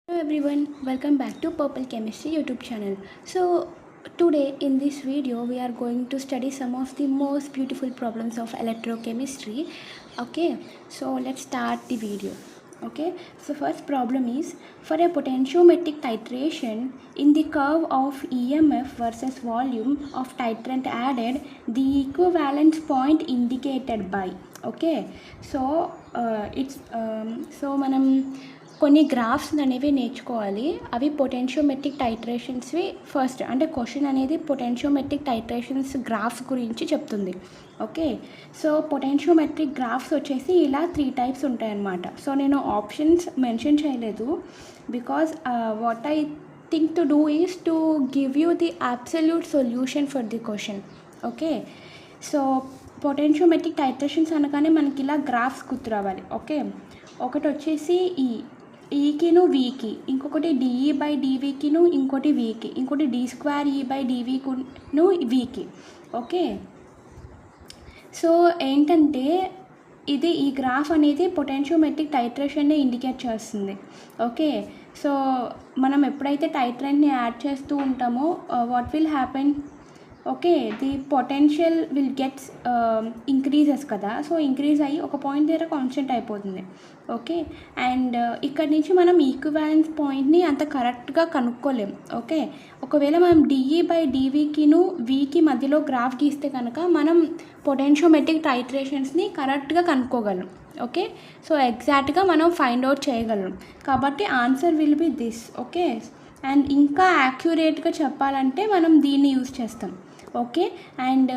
Hello everyone, welcome back to Purple Chemistry YouTube channel. So today in this video we are going to study some of the most beautiful problems of electrochemistry. Okay, so let's start the video. Okay, so first problem is for a potentiometric titration in the curve of EMF versus volume of titrant added, the equivalence point indicated by. Okay, so మనం కొన్ని graphs అనేవి నేర్చుకోవాలి. అవి potentiometric టైట్రేషన్స్వి. First అంటే question అనేది potentiometric titrations graphs గురించి చెప్తుంది. Okay, so potentiometric graphs వచ్చేసి ఇలా 3 టైప్స్ ఉంటాయన్నమాట. సో నేను ఆప్షన్స్ మెన్షన్ చేయలేదు because what I think to do is to give you the absolute solution for the question. Okay, so potentiometric titrations అనగానే మనకి ఇలా గ్రాఫ్స్ గుర్తు రావాలి. ఓకే, ఒకటి వచ్చేసి ఈకిను వీకి, ఇంకొకటి డిఈ బై డివికిను, ఇంకోటి వీకి, ఇంకోటి D square E by డివికును వీకి. Okay, so ఏంటంటే ఈ గ్రాఫ్ అనేది పొటెన్షియోమెట్రిక్ టైట్రేషన్ని ఇండికేట్ చేస్తుంది. ఓకే, సో మనం ఎప్పుడైతే టైట్రెంట్ని యాడ్ చేస్తూ ఉంటామో what will happen, okay, the potential will gets increases కదా. సో ఇంక్రీజ్ అయ్యి ఒక పాయింట్ దగ్గర కాన్స్టెంట్ అయిపోతుంది. ఓకే, అండ్ ఇక్కడ నుంచి మనం ఈక్వివాలెన్స్ పాయింట్ని అంత కరెక్ట్గా కనుక్కోలేం. ఓకే, ఒకవేళ మనం డిఈ బై డివికిను వీకి మధ్యలో గ్రాఫ్ గీస్తే కనుక మనం పొటెన్షియోమెట్రిక్ టైట్రేషన్స్ని కరెక్ట్గా కనుక్కోగలం. ఓకే, సో ఎగ్జాక్ట్గా మనం ఫైండ్ అవుట్ చేయగలం. కాబట్టి answer will be this. Okay, and ఇంకా యాక్యురేట్గా చెప్పాలంటే మనం దీన్ని యూజ్ చేస్తాం. ఓకే, అండ్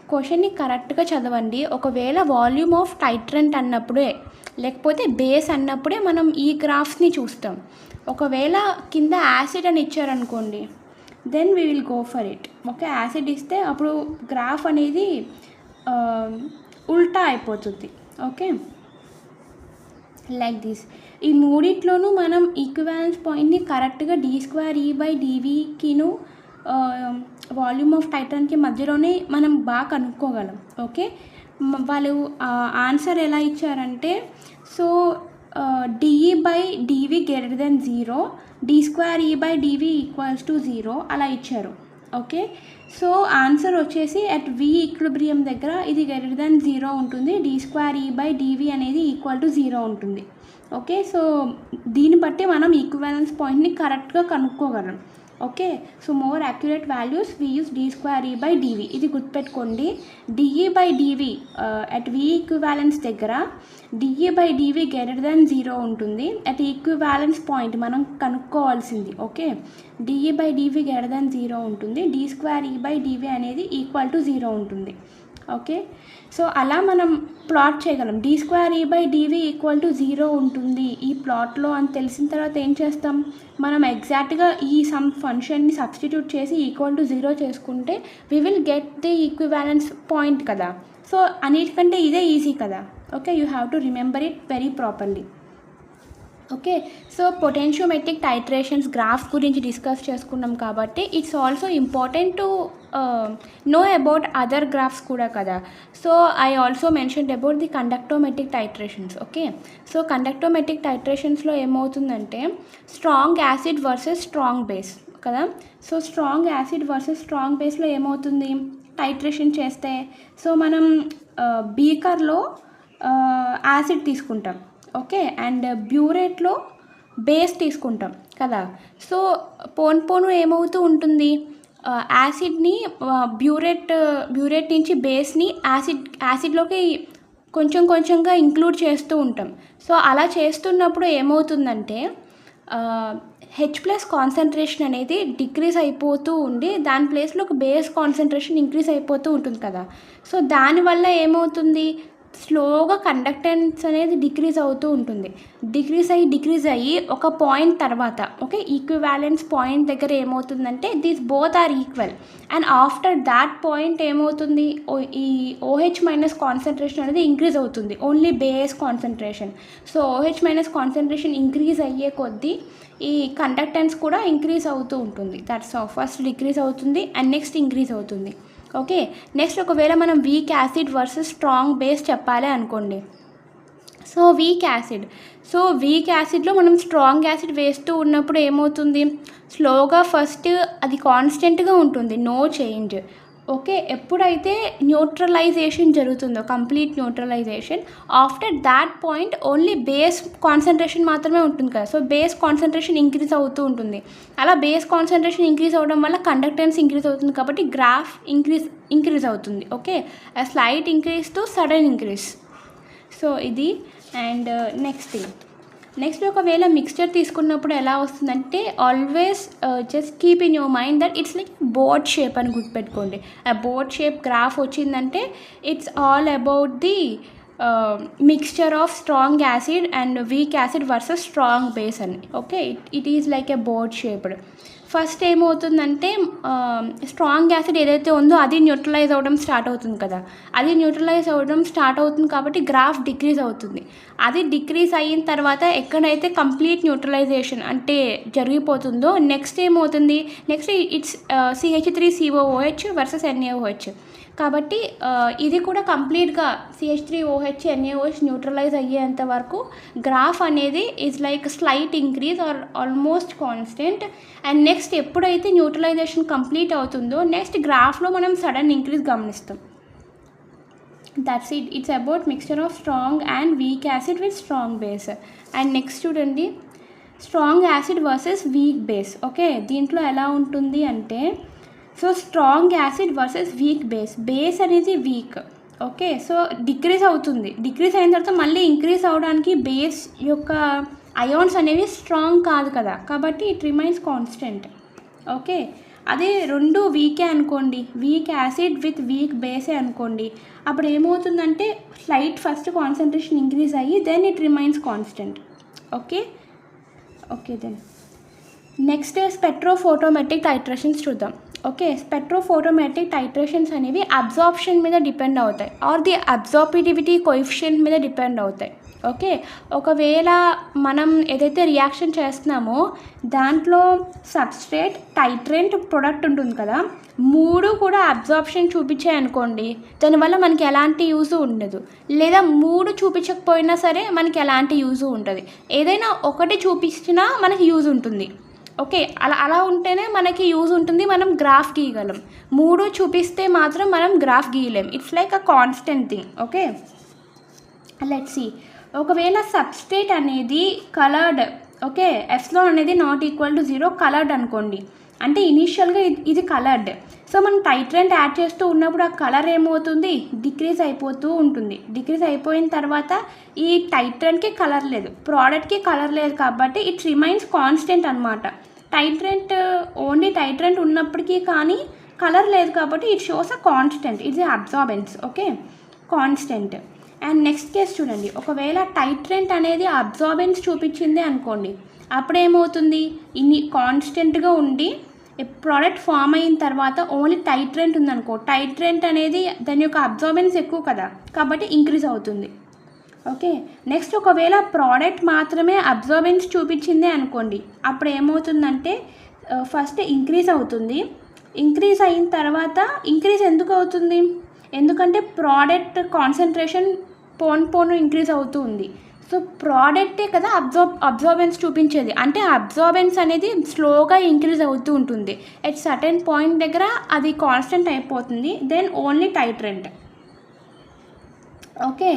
క్వశ్చన్ని కరెక్ట్గా చదవండి. ఒకవేళ వాల్యూమ్ ఆఫ్ టైట్రెంట్ అన్నప్పుడే లేకపోతే బేస్ అన్నప్పుడే మనం ఈ గ్రాఫ్స్ని చూస్తాం. ఒకవేళ కింద యాసిడ్ అని ఇచ్చారనుకోండి, then we will go for it. Okay, acid ఇస్తే అప్పుడు గ్రాఫ్ అనేది ఉల్టా అయిపోతుంది. Okay, like this. ఈ మూడిట్లోనూ మనం ఈక్వివాలెన్స్ పాయింట్ని కరెక్ట్గా డి స్క్వేర్ ఈ బై డివికిను వాల్యూమ్ ఆఫ్ టైట్రాన్కి మధ్యలోనే మనం బాగా కనుక్కోగలం. ఓకే, వాళ్ళు ఆన్సర్ ఎలా ఇచ్చారంటే, so d E by DV greater than 0, d square E by d V equals to 0 అలా ఇచ్చారు. ఓకే, సో ఆన్సర్ వచ్చేసి అట్ వి ఈక్విలిబ్రియం దగ్గర ఇది గ్రేటర్ దెన్ 0 ఉంటుంది, d square E by dV అనేది ఈక్వల్ టు 0 ఉంటుంది. ఓకే, సో దీన్ని బట్టి మనం ఈక్వివాలెన్స్ పాయింట్ని కరెక్ట్గా కనుక్కోగలం. Okay, so more accurate values we use d square E by dV. ఇది గుర్తుపెట్టుకోండి, dE by dV at V equivalence దగ్గర dE by DV greater than 0 ఉంటుంది. అట్ ఈక్వివాలెన్స్ పాయింట్ మనం కనుక్కోవాల్సింది. Okay, dE by DV greater than 0 ఉంటుంది, d square E by dV అనేది equal to 0 ఉంటుంది. Okay, so అలా మనం ప్లాట్ చేయగలం. D square E by DV equal to 0 ఉంటుంది ఈ ప్లాట్లో అని తెలిసిన తర్వాత ఏం చేస్తాం, మనం ఎగ్జాక్ట్గా ఈ సమ్ ఫంక్షన్ని సబ్స్టిట్యూట్ చేసి ఈక్వల్ టు 0 చేసుకుంటే we will get the equivalence point కదా. సో అన్నిటికంటే ఇదే ఈజీ కదా. Okay, you have to remember it very properly. Okay, so potentiometric titrations graph గురించి డిస్కస్ చేసుకున్నాం కాబట్టి it's also important to know about other graphs కూడా కదా. So I also mentioned about the conductometric titrations. Okay, so conductometric టైట్రేషన్స్లో ఏమవుతుందంటే strong acid versus strong base కదా. So strong acid versus strong బేస్లో ఏమవుతుంది, టైట్రేషన్ చేస్తే సో మనం బీకర్లో acid తీసుకుంటాం. ఓకే, అండ్ బ్యూరేట్లో బేస్ తీసుకుంటాం కదా. సో పోను ఏమవుతూ ఉంటుంది, యాసిడ్ని బ్యూరేట్ నుంచి బేస్ని యాసిడ్లోకి కొంచెంగా ఇంక్లూడ్ చేస్తూ ఉంటాం. సో అలా చేస్తున్నప్పుడు ఏమవుతుందంటే H+ కాన్సన్ట్రేషన్ అనేది డిక్రీజ్ అయిపోతూ ఉండి దాని ప్లేస్లో ఒక బేస్ కాన్సన్ట్రేషన్ ఇంక్రీజ్ అయిపోతూ ఉంటుంది కదా. సో దానివల్ల ఏమవుతుంది, స్లోగా కండక్టెన్స్ అనేది డిక్రీజ్ అవుతూ ఉంటుంది. డిక్రీజ్ అయ్యి ఒక పాయింట్ తర్వాత ఓకే ఈక్వివాలెన్స్ పాయింట్ దగ్గర ఏమవుతుందంటే these both are equal and after that point ఏమవుతుంది, ఈ OH- కాన్సన్ట్రేషన్ అనేది ఇంక్రీజ్ అవుతుంది, only base concentration. So OH- concentration increase అయ్యే కొద్దీ ఈ కండక్టెన్స్ కూడా ఇంక్రీజ్ అవుతూ ఉంటుంది. దట్స్ ఫస్ట్ డిక్రీజ్ అవుతుంది అండ్ నెక్స్ట్ ఇంక్రీజ్ అవుతుంది. ఓకే, నెక్స్ట్ ఒకవేళ మనం weak acid versus strong base చెప్పాలి అనుకోండి, సో వీక్ యాసిడ్లో మనం స్ట్రాంగ్ యాసిడ్ వేస్తూ ఉన్నప్పుడు ఏమవుతుంది, స్లోగా ఫస్ట్ అది కాన్స్టెంట్గా ఉంటుంది, నో చేంజ్. ఓకే, ఎప్పుడైతే న్యూట్రలైజేషన్ జరుగుతుందో, complete neutralisation, after that point only base concentration మాత్రమే ఉంటుంది కదా. సో బేస్ కాన్సన్ట్రేషన్ ఇంక్రీజ్ అవుతూ ఉంటుంది. అలా బేస్ కాన్సన్ట్రేషన్ ఇంక్రీజ్ అవ్వడం వల్ల కండక్టెన్స్ ఇంక్రీజ్ అవుతుంది, కాబట్టి గ్రాఫ్ ఇంక్రీజ్ అవుతుంది. Okay, slight increase to sudden increase. So ఇది. అండ్ నెక్స్ట్ ఒకవేళ మిక్స్చర్ తీసుకున్నప్పుడు ఎలా వస్తుందంటే, always just keep in your mind that it's like board shape అని గుర్తుపెట్టుకోండి. ఆ బోర్డ్ షేప్ గ్రాఫ్ వచ్చిందంటే it's all about the mixture of strong acid and weak acid versus strong base అని. Okay, it is like a board shaped. First ఏమవుతుందంటే, strong acid ఏదైతే ఉందో అది neutralise అవ్వడం స్టార్ట్ అవుతుంది కదా. అది న్యూట్రలైజ్ అవ్వడం స్టార్ట్ అవుతుంది కాబట్టి గ్రాఫ్ డిక్రీజ్ అవుతుంది. అది డిక్రీజ్ అయిన తర్వాత ఎక్కడైతే కంప్లీట్ న్యూట్రలైజేషన్ అంటే జరిగిపోతుందో, నెక్స్ట్ ఏమవుతుంది, next it's CH3COOH versus NaOH. కాబట్టి ఇది కూడా కంప్లీట్గా CH3OH NaOH న్యూట్రలైజ్ అయ్యేంత వరకు గ్రాఫ్ అనేది is like slight increase or almost constant. And next ఎప్పుడైతే న్యూట్రలైజేషన్ కంప్లీట్ అవుతుందో, నెక్స్ట్ గ్రాఫ్లో మనం సడన్ ఇంక్రీజ్ గమనిస్తాం. That's it. It's about mixture of strong and weak acid with strong base. And next చూడండి, strong acid versus weak base. Okay, దీంట్లో ఎలా ఉంటుంది అంటే, so strong acid versus weak base అనేది వీక్. ఓకే, సో డిక్రీజ్ అవుతుంది. Decrease అయిన తర్వాత మళ్ళీ ఇంక్రీజ్ అవ్వడానికి బేస్ యొక్క అయాన్స్ అనేవి స్ట్రాంగ్ కాదు కదా, కాబట్టి ఇట్ రిమైన్స్ కాన్స్టెంట్. ఓకే, అదే రెండు వీకే అనుకోండి, వీక్ యాసిడ్ విత్ వీక్ బేసే అనుకోండి, అప్పుడు ఏమవుతుందంటే స్లైట్ ఫస్ట్ కాన్సన్ట్రేషన్ ఇంక్రీజ్ అయ్యి then it remains constant. Okay, then next spectrophotometric titrations చూద్దాం. ఓకే, స్పెక్ట్రోఫోటోమెట్రిక్ టైట్రేషన్స్ అనేవి అబ్జార్ప్షన్ మీద డిపెండ్ అవుతాయి, ఆర్ ది అబ్జార్పిటివిటీ కోఎఫిషియంట్ మీద డిపెండ్ అవుతాయి. ఓకే, ఒకవేళ మనం ఏదైతే రియాక్షన్ చేస్తున్నామో దాంట్లో సబ్స్ట్రేట్, టైట్రెంట్, ప్రొడక్ట్ ఉంటుంది కదా, మూడు కూడా అబ్జార్ప్షన్ చూపించాయనుకోండి, దానివల్ల మనకి ఎలాంటి యూజు ఉండదు. లేదా మూడు చూపించకపోయినా సరే మనకి ఎలాంటి యూజు ఉంటుంది. ఏదైనా ఒకటి చూపించినా మనకి యూజ్ ఉంటుంది. ఓకే, అలా ఉంటేనే మనకి యూజ్ ఉంటుంది, మనం గ్రాఫ్ గీయగలం. మూడు చూపిస్తే మాత్రం మనం గ్రాఫ్ గీయలేం. It's like a constant thing. Okay, let's see. ఒకవేళ సబ్స్ట్రేట్ అనేది కలర్డ్, ఓకే, ఎప్సిలాన్ అనేది ≠0 కలర్డ్ అనుకోండి, అంటే ఇనీషియల్గా ఇది కలర్డ్. సో మనం టైట్రెంట్ యాడ్ చేస్తూ ఉన్నప్పుడు ఆ కలర్ ఏమవుతుంది, డిక్రీజ్ అయిపోతూ ఉంటుంది. డిక్రీజ్ అయిపోయిన తర్వాత ఈ టైట్రెంట్కి కలర్ లేదు, ప్రోడక్ట్కి కలర్ లేదు, కాబట్టి ఇట్ రిమైన్స్ కాన్స్టెంట్ అనమాట. టైట్రెంట్ ఓన్లీ టైట్రెంట్ ఉన్నప్పటికీ కానీ కలర్ లేదు కాబట్టి it shows a constant. It's absorbance. Okay, constant. And next case చూడండి, ఒకవేళ టైట్రెంట్ అనేది అబ్జార్బెన్స్ చూపించింది అనుకోండి, అప్పుడు ఏమవుతుంది, ఇన్ని కాన్స్టెంట్గా ఉండి ప్రోడక్ట్ ఫామ్ అయిన తర్వాత ఓన్లీ టైట్రెంట్ ఉందనుకో, టైట్రెంట్ అనేది దాని యొక్క అబ్జార్బెన్స్ ఎక్కువ కదా, కాబట్టి ఇంక్రీజ్ అవుతుంది. ఓకే, నెక్స్ట్ ఒకవేళ ప్రోడక్ట్ మాత్రమే అబ్జార్బెన్స్ చూపించిందే అనుకోండి, అప్పుడు ఏమవుతుందంటే ఫస్ట్ ఇంక్రీజ్ అవుతుంది. ఇంక్రీజ్ అయిన తర్వాత ఇంక్రీజ్ ఎందుకు అవుతుంది, ఎందుకంటే ప్రోడక్ట్ కాన్సన్ట్రేషన్ పోను ఇంక్రీజ్ అవుతూ ఉంది. సో ప్రోడక్టే కదా అబ్జార్బెన్స్ చూపించేది, అంటే అబ్జార్బెన్స్ అనేది స్లోగా ఇంక్రీజ్ అవుతూ ఉంటుంది. ఎట్ సర్టెన్ పాయింట్ దగ్గర అది కాన్స్టెంట్ అయిపోతుంది, then only titrant. Okay,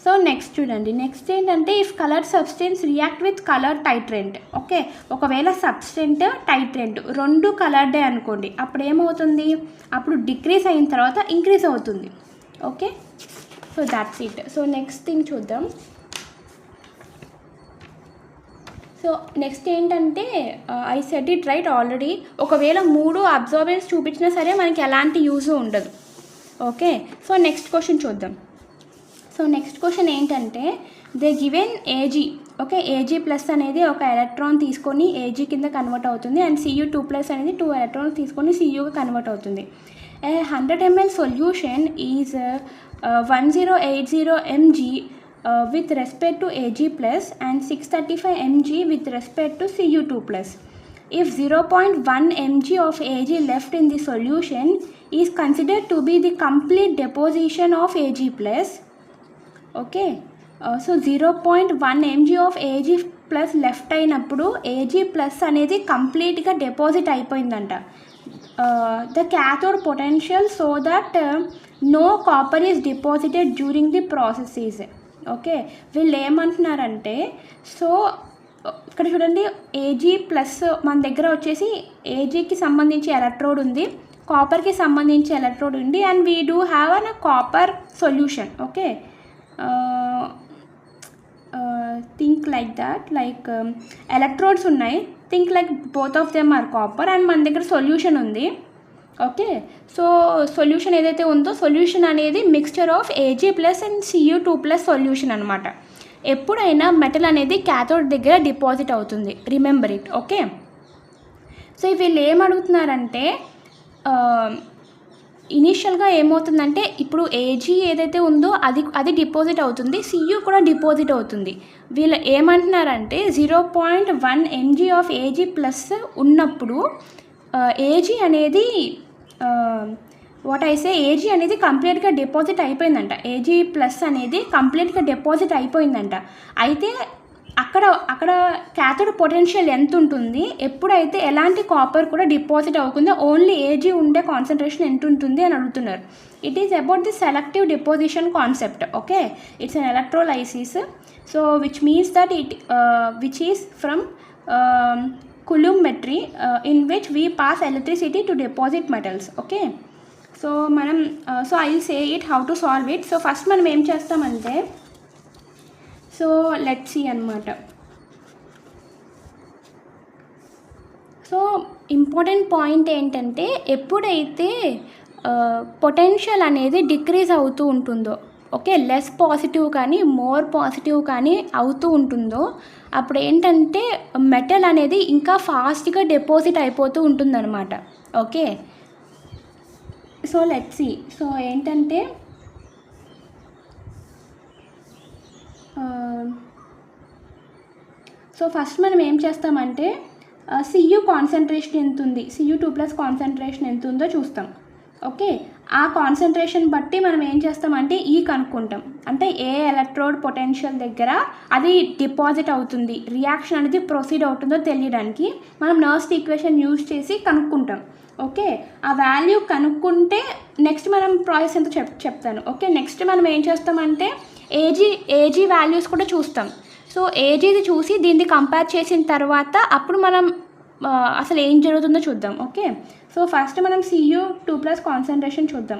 so next చూడండి, నెక్స్ట్ ఏంటంటే if color substance react with color titrant. Okay, ఒకవేళ సబ్స్టెంట్, టైట్రెంట్ రెండు కలర్డే అనుకోండి, అప్పుడు ఏమవుతుంది, అప్పుడు డిక్రీజ్ అయిన తర్వాత ఇంక్రీజ్ అవుతుంది. Okay, so that's it. So next thing చూద్దాం. సో నెక్స్ట్ ఏంటంటే I said it right already, ఒకవేళ మూడు అబ్జార్బెన్స్ చూపించినా సరే మనకి ఎలాంటి యూజ్ ఉండదు. ఓకే, సో నెక్స్ట్ క్వశ్చన్ చూద్దాం. సో నెక్స్ట్ క్వశ్చన్ ఏంటంటే, they given Ag. Okay, Ag+ అనేది ఒక ఎలక్ట్రాన్ తీసుకొని Ag కింద కన్వర్ట్ అవుతుంది, అండ్ Cu2+ అనేది 2 ఎలక్ట్రాన్స్ తీసుకొని Cuగా కన్వర్ట్ అవుతుంది. 100 ml solution is 1080 mg with respect to Ag+ and 635 mg with respect to Cu2+. If 0.1 mg of Ag left in the solution is considered to be the complete deposition of Ag+. Okay, so 0.1 mg of AG plus left అయినప్పుడు AG plus అనేది కంప్లీట్గా deposit అయిపోయిందంట. The cathode potential so that no copper is deposited during the process. Okay, వీళ్ళు ఏమంటున్నారంటే, so ఇక్కడ చూడండి, AG plus మన దగ్గర వచ్చేసి ఏజీకి సంబంధించి ఎలక్ట్రోడ్ ఉంది, కాపర్కి సంబంధించి ఎలక్ట్రోడ్ ఉంది, and we do have an copper solution. Okay, think like that, like electrodes ఉన్నాయి, think like both of them are copper, and మన దగ్గర సొల్యూషన్ ఉంది. ఓకే, సో సొల్యూషన్ ఏదైతే ఉందో సొల్యూషన్ అనేది mixture of AG plus and Cu2+ solution అనమాట. ఎప్పుడైనా metal అనేది క్యాథోడ్ దగ్గర డిపాజిట్ అవుతుంది, రిమెంబర్ ఇట్. ఓకే, సో వీళ్ళు ఏమడుగుతున్నారంటే, ఇనీషియల్గా ఏమవుతుందంటే, ఇప్పుడు ఏజీ ఏదైతే ఉందో అది డిపాజిట్ అవుతుంది, Cu కూడా డిపాజిట్ అవుతుంది. వీళ్ళు ఏమంటున్నారంటే 0.1 mg ఆఫ్ ఏజీ ప్లస్ ఉన్నప్పుడు ఏజీ అనేది ఏజీ అనేది కంప్లీట్గా డిపాజిట్ అయిపోయిందంట, ఏజీ ప్లస్ అనేది కంప్లీట్గా డిపాజిట్ అయిపోయిందంట. అయితే అక్కడ క్యాథోడ్ పొటెన్షియల్ ఎంత ఉంటుంది, ఎప్పుడైతే ఎలాంటి కాపర్ కూడా డిపాజిట్ అవ్వకుండా ఓన్లీ ఏజీ ఉండే కాన్సన్ట్రేషన్ ఎంత ఉంటుంది అని అడుగుతున్నారు. It is about the selective deposition concept. Okay, it's an electrolysis, so which means that which is from coulombmetry in which we pass electricity to deposit metals. Okay, so మనం so I will say it how to solve it. So first మనం ఏం చేస్తామంటే, so let's see అన్నమాట. So important point ఏంటంటే, ఎప్పుడైతే potential అనేది decrease అవుతూ ఉంటుందో, ఓకే, లెస్ పాజిటివ్ కానీ మోర్ పాజిటివ్ కానీ అవుతూ ఉంటుందో, అప్పుడు ఏంటంటే మెటల్ అనేది ఇంకా ఫాస్ట్గా డిపాజిట్ అయిపోతూ ఉంటుందన్నమాట. Okay, so let's see. So ఏంటంటే, సో ఫస్ట్ మనం ఏం చేస్తామంటే, Cu కాన్సన్ట్రేషన్ ఎంత ఉంది, Cu2+ కాన్సన్ట్రేషన్ ఎంత ఉందో చూస్తాం. ఓకే, ఆ కాన్సన్ట్రేషన్ బట్టి మనం ఏం చేస్తామంటే కనుక్కుంటాం. అంటే ఏ ఎలక్ట్రోడ్ పొటెన్షియల్ దగ్గర అది డిపాజిట్ అవుతుంది, రియాక్షన్ అనేది ప్రొసీడ్ అవుతుందో తెలియడానికి మనం నర్స్ట్ ఈక్వేషన్ యూజ్ చేసి కనుక్కుంటాం. ఓకే, ఆ వాల్యూ కనుక్కుంటే నెక్స్ట్ మనం ప్రాసెస్ ఎంతో చెప్తాను. ఓకే, నెక్స్ట్ మనం ఏం చేస్తామంటే ఏజీ వాల్యూస్ కూడా చూస్తాం. సో ఏజీది చూసి దీన్ని కంపేర్ చేసిన తర్వాత అప్పుడు మనం అసలు ఏం జరుగుతుందో చూద్దాం. ఓకే, సో ఫస్ట్ మనం Cu2+ కాన్సన్ట్రేషన్ చూద్దాం.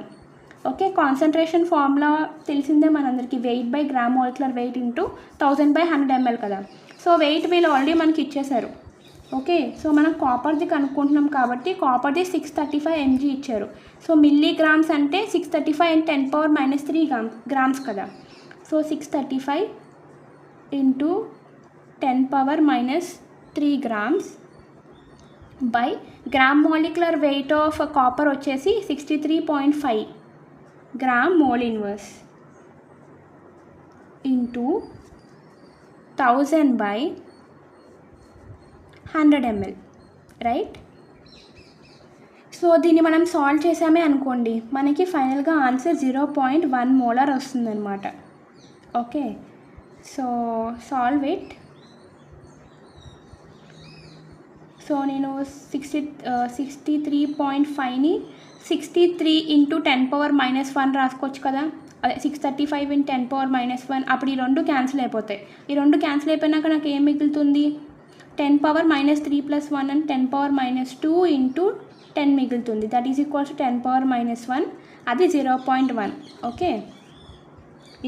ఓకే, కాన్సన్ట్రేషన్ ఫార్ములా తెలిసిందే మనందరికీ, weight by gram molecular weight into 1000/100 ml కదా. సో వెయిట్ వీళ్ళు ఆల్రెడీ మనకి ఇచ్చేశారు. ఓకే, సో మనం కాపర్ది కనుక్కుంటున్నాం కాబట్టి కాపర్ది 635 mg ఇచ్చారు. సో మిల్లీగ్రామ్స్ అంటే 635 × 10⁻³ గ్రామ్స్ కదా. So 635 × 10⁻³ grams by gram molecular weight of copper వచ్చేసి 63.5 gram mole inverse into 1000/100 ml, right. So దీన్ని మనం సాల్వ్ చేసామే అనుకోండి, మనకి ఫైనల్గా ఆన్సర్ 0.1 మోలార్ వస్తుందన్నమాట. Okay, so solve it. So నేను 63.5ని 63 × 10⁻⁻1 రాసుకోవచ్చు కదా. అదే 635 × 10⁻⁻1. అప్పుడు ఈ రెండు క్యాన్సిల్ అయిపోతాయి. ఈ రెండు క్యాన్సిల్ అయిపోయినాక నాకు ఏం మిగులుతుంది, 10⁻³ + 1 అండ్ 10⁻² × 10 మిగులుతుంది. దట్ ఈజ్ ఈక్వల్స్ టు 10⁻⁻1, అది 0.1. ఓకే,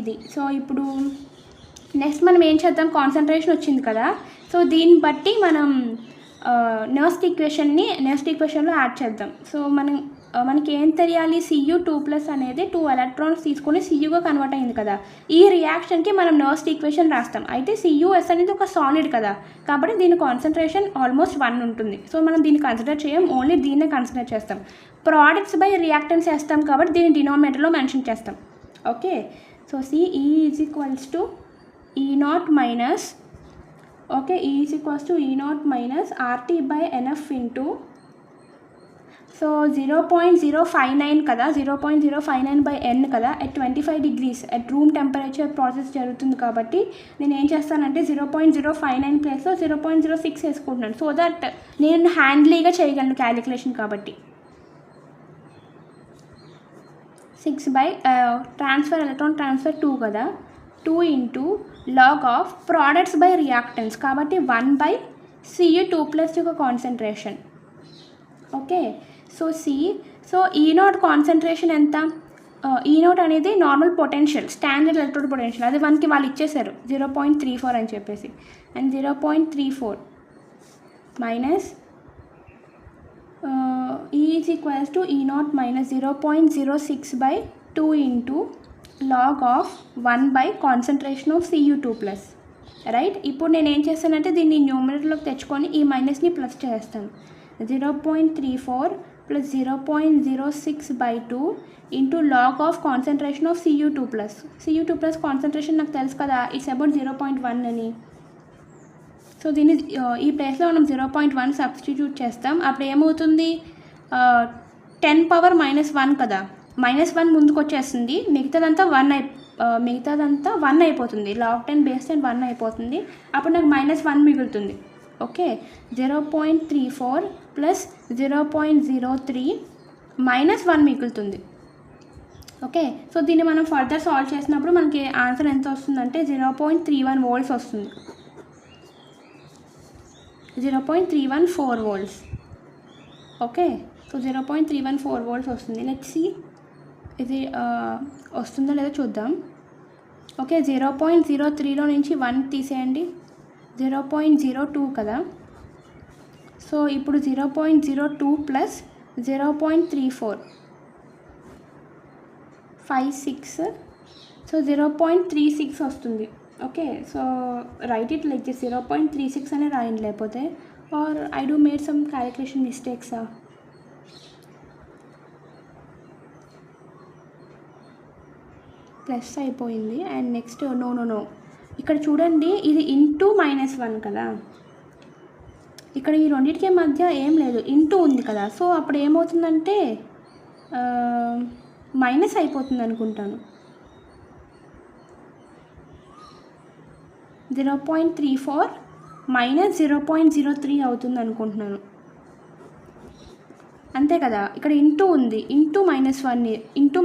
ఇది. సో ఇప్పుడు నెక్స్ట్ మనం ఏం చేద్దాం, కాన్సన్ట్రేషన్ వచ్చింది కదా. సో దీన్ని బట్టి మనం నెక్స్ట్ ఈక్వేషన్లో యాడ్ చేద్దాం. సో మనకి ఏం తెలియాలి, Cu2+ అనేది 2 ఎలక్ట్రాన్స్ తీసుకొని Cuగా కన్వర్ట్ అయింది కదా. ఈ రియాక్షన్కి మనం నెక్స్ట్ ఈక్వేషన్ రాస్తాం. అయితే Cus అనేది ఒక సాలిడ్ కదా, కాబట్టి దీని కాన్సన్ట్రేషన్ ఆల్మోస్ట్ 1 ఉంటుంది. సో మనం దీన్ని కన్సిడర్ చేయం, ఓన్లీ దీన్నే కన్సిడర్ చేస్తాం. ప్రోడక్ట్స్ బై రియాక్టెన్స్ వేస్తాం కాబట్టి దీన్ని డినామినేటర్లో మెన్షన్ చేస్తాం. Okay, so E is equals to E0 minus, okay, E is equals to E0 minus RT/NF into so 0.059 కదా, 0.059/n కదా, at 25 degrees at room temperature process జరుగుతుంది కాబట్టి నేను ఏం చేస్తానంటే 0.059 ప్లేస్లో 0.06 వేసుకుంటున్నాను, సో దట్ నేను హ్యాండ్లీగా చేయగలను క్యాలిక్యులేషన్. కాబట్టి 6 ట్రాన్స్ఫర్ ఎలక్ట్రాన్ ట్రాన్స్ఫర్ 2 కదా, 2 into log of products by reactants కాబట్టి 1/Cu2+ యొక్క concentration. Okay, so so E0 concentration ఎంత? E0 అనేది normal potential, standard electrode potential, అది మనకి వాళ్ళు ఇచ్చేసారు 0.34 అని చెప్పేసి. And 0.34 minus E is equals to E0 minus 0.06/2 into log of 1 concentration of Cu2+. Right, ఇప్పుడు నేను ఏం చేస్తానంటే దీన్ని న్యూమరేటర్లోకి తెచ్చుకొని ఈ మైనస్ని ప్లస్ చేస్తాను. 0.34 plus 0.06/2 into log of concentration of Cu2+. Cu2+ concentration నాకు తెలుసు కదా, ఇట్స్ అబౌట్ 0.1 అని. సో దీన్ని ఈ ప్లేస్లో మనం 0.1 సబ్స్టిట్యూట్ చేస్తాం. అప్పుడు ఏమవుతుంది, 10⁻⁻1 కదా, -1 ముందుకు వచ్చేస్తుంది, మిగతాదంతా 1 అయిపోతుంది. log 10 base 10 1 అయిపోతుంది. అప్పుడు నాకు -1 మిగులుతుంది. ఓకే, 0.34 plus 0.03 -1 మిగులుతుంది. ఓకే, సో దీన్ని మనం ఫర్దర్ సాల్వ్ చేసినప్పుడు మనకి ఆన్సర్ ఎంత వస్తుందంటే 0.31 volts వస్తుంది, 0.314 volts. ఓకే, సో 0.314 volts వస్తుంది. లెట్స్ సీ ఇది వస్తుందో లేదో చూద్దాం. ఓకే, 0.03లో నుంచి 1 తీసేయండి, 0.02 కదా. సో ఇప్పుడు 0.02 ప్లస్ 0.34 56, సో 0.36 వస్తుంది. Okay, so write it like 0.36 అనే రాయండి, లేకపోతే or I do made some calculation మిస్టేక్సా. ప్లస్ అయిపోయింది. అండ్ నెక్స్ట్ నో ఇక్కడ చూడండి, ఇది ఇంటూ -1 కదా, ఇక్కడ ఈ రెండింటికి మధ్య ఏం లేదు, ఇంటూ ఉంది కదా. సో అప్పుడు ఏమవుతుందంటే మైనస్ అయిపోతుంది అనుకుంటాను. 0.34 మైనస్ 0.03 అవుతుంది అనుకుంటున్నాను, అంతే కదా. ఇక్కడ ఇంటూ ఉంది, ఇంటూ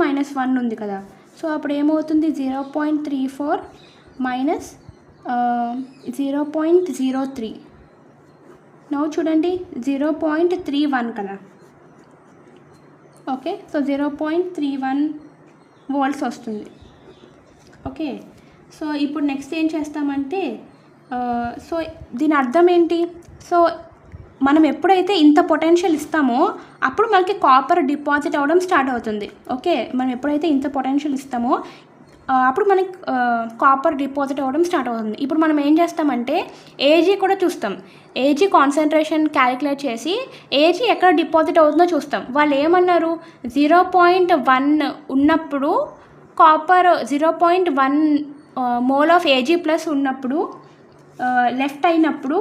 -1 ఉంది కదా. సో అప్పుడు ఏమవుతుంది 0.34 మైనస్ 0.03. నౌ చూడండి 0.31 కదా. ఓకే, సో 0.31 volts వస్తుంది. ఓకే, సో ఇప్పుడు నెక్స్ట్ ఏం చేస్తామంటే సో దీని అర్థం ఏంటి, సో మనం ఎప్పుడైతే ఇంత పొటెన్షియల్ ఇస్తామో అప్పుడు మనకి కాపర్ డిపాజిట్ అవ్వడం స్టార్ట్ అవుతుంది. ఓకే, మనం ఎప్పుడైతే ఇంత పొటెన్షియల్ ఇస్తామో అప్పుడు మనకి కాపర్ డిపాజిట్ అవ్వడం స్టార్ట్ అవుతుంది. ఇప్పుడు మనం ఏం చేస్తామంటే ఏజీ కూడా చూస్తాం, ఏజీ కాన్సన్ట్రేషన్ క్యాలిక్యులేట్ చేసి ఏజీ ఎక్కడ డిపాజిట్ అవుతుందో చూస్తాం. వాళ్ళు ఏమన్నారు, 0.1 ఉన్నప్పుడు copper 0.1 mole of AG plus ఉన్నప్పుడు లెఫ్ట్ అయినప్పుడు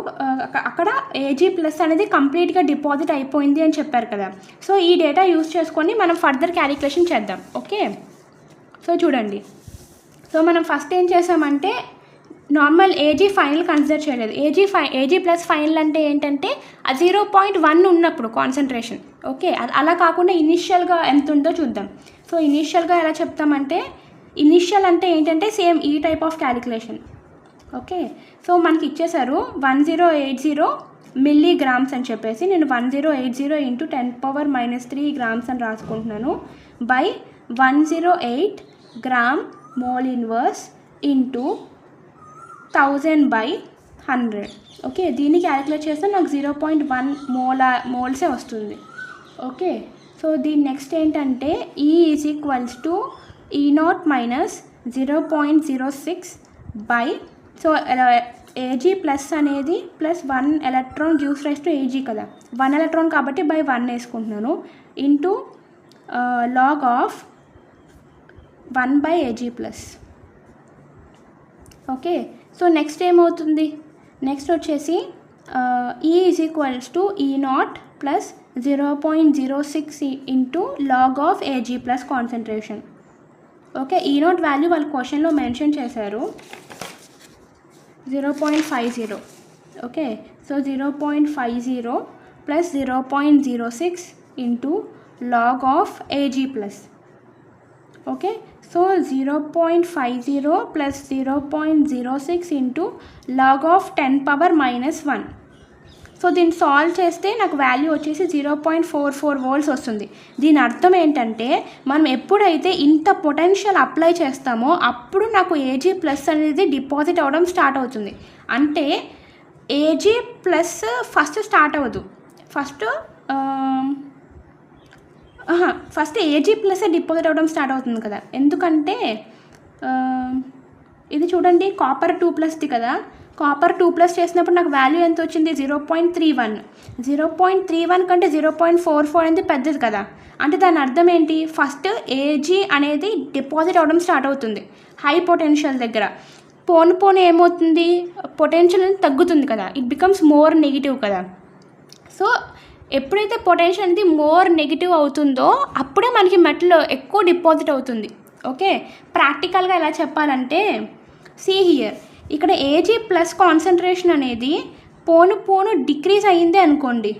అక్కడ ఏజీ ప్లస్ అనేది కంప్లీట్గా డిపాజిట్ అయిపోయింది అని చెప్పారు కదా. సో ఈ డేటా యూజ్ చేసుకొని మనం ఫర్దర్ క్యాలిక్యులేషన్ చేద్దాం. ఓకే, సో చూడండి, సో మనం ఫస్ట్ ఏం చేసామంటే నార్మల్ ఏజీ ఫైనల్ కన్సిడర్ చేయలేదు. ఏజీ ప్లస్ ఫైనల్ అంటే ఏంటంటే 0.1 ఉన్నప్పుడు కాన్సన్ట్రేషన్. ఓకే, అలా కాకుండా ఇనిషియల్గా ఎంత ఉందో చూద్దాం. సో ఇనిషియల్గా ఎలా చెప్తామంటే, ఇనిషియల్ అంటే ఏంటంటే సేమ్ ఈ type of calculation. Okay, so మనకి ఇచ్చేసారు 1080 మిల్లీగ్రామ్స్ అని చెప్పేసి, నేను 1080 × 10⁻³ grams అని రాసుకుంటున్నాను, by 108 gram mole inverse into 1000/100. Okay, దీన్ని క్యాలిక్యులేట్ చేస్తే నాకు 0.1 మోల్సే వస్తుంది. ఓకే, సో దీని నెక్స్ట్ ఏంటంటే E is equals to E0 minus 0.06 by, so AG plus అనేది plus 1 electron gives rise to AG కదా, 1 ఎలక్ట్రాన్ కాబట్టి బై 1 వేసుకుంటున్నాను, into log of 1/Ag+. Okay, so next ఏమవుతుంది, నెక్స్ట్ వచ్చేసి E is equals to E naught plus 0.06 into log of Ag plus concentration. Okay, ఈ naught value వాళ్ళ క్వశ్చన్లో mention చేశారు 0.50. Okay, so 0.50 plus 0.06 into log of Ag plus. Okay, so 0.50 plus 0.06 into log of 10⁻⁻1. So దీన్ని solve చేస్తే నాకు value వచ్చేసి 0.44 volts వస్తుంది. దీని అర్థం ఏంటంటే మనం ఎప్పుడైతే ఇంత పొటెన్షియల్ అప్లై చేస్తామో అప్పుడు నాకు Ag ప్లస్ అనేది డిపాజిట్ అవ్వడం స్టార్ట్ అవుతుంది. అంటే Ag ప్లస్ ఫస్ట్ స్టార్ట్ అవ్వదు, ఫస్ట్ Ag ప్లస్ డిపాజిట్ అవ్వడం స్టార్ట్ అవుతుంది కదా. ఎందుకంటే ఇది చూడండి, కాపర్ 2+ కదా, కాపర్ 2+ చేసినప్పుడు నాకు వాల్యూ ఎంత వచ్చింది 0.31. 0.31 కంటే 0.44 అనేది పెద్దది కదా. అంటే దాని అర్థం ఏంటి, ఫస్ట్ Ag అనేది డిపాజిట్ అవ్వడం స్టార్ట్ అవుతుంది హై పొటెన్షియల్ దగ్గర. పోను ఏమవుతుంది, పొటెన్షియల్ అనేది తగ్గుతుంది కదా, ఇట్ బికమ్స్ మోర్ నెగిటివ్ కదా. సో ఎప్పుడైతే పొటెన్షియల్ అనేది మోర్ నెగిటివ్ అవుతుందో అప్పుడే మనకి మెటల్ ఎక్కువ డిపాజిట్ అవుతుంది. ఓకే, ప్రాక్టికల్గా ఎలా చెప్పాలంటే సీ హియర్, ఇక్కడ Ag ప్లస్ కాన్సన్ట్రేషన్ అనేది పోను డిక్రీజ్ అయ్యింది అనుకోండి.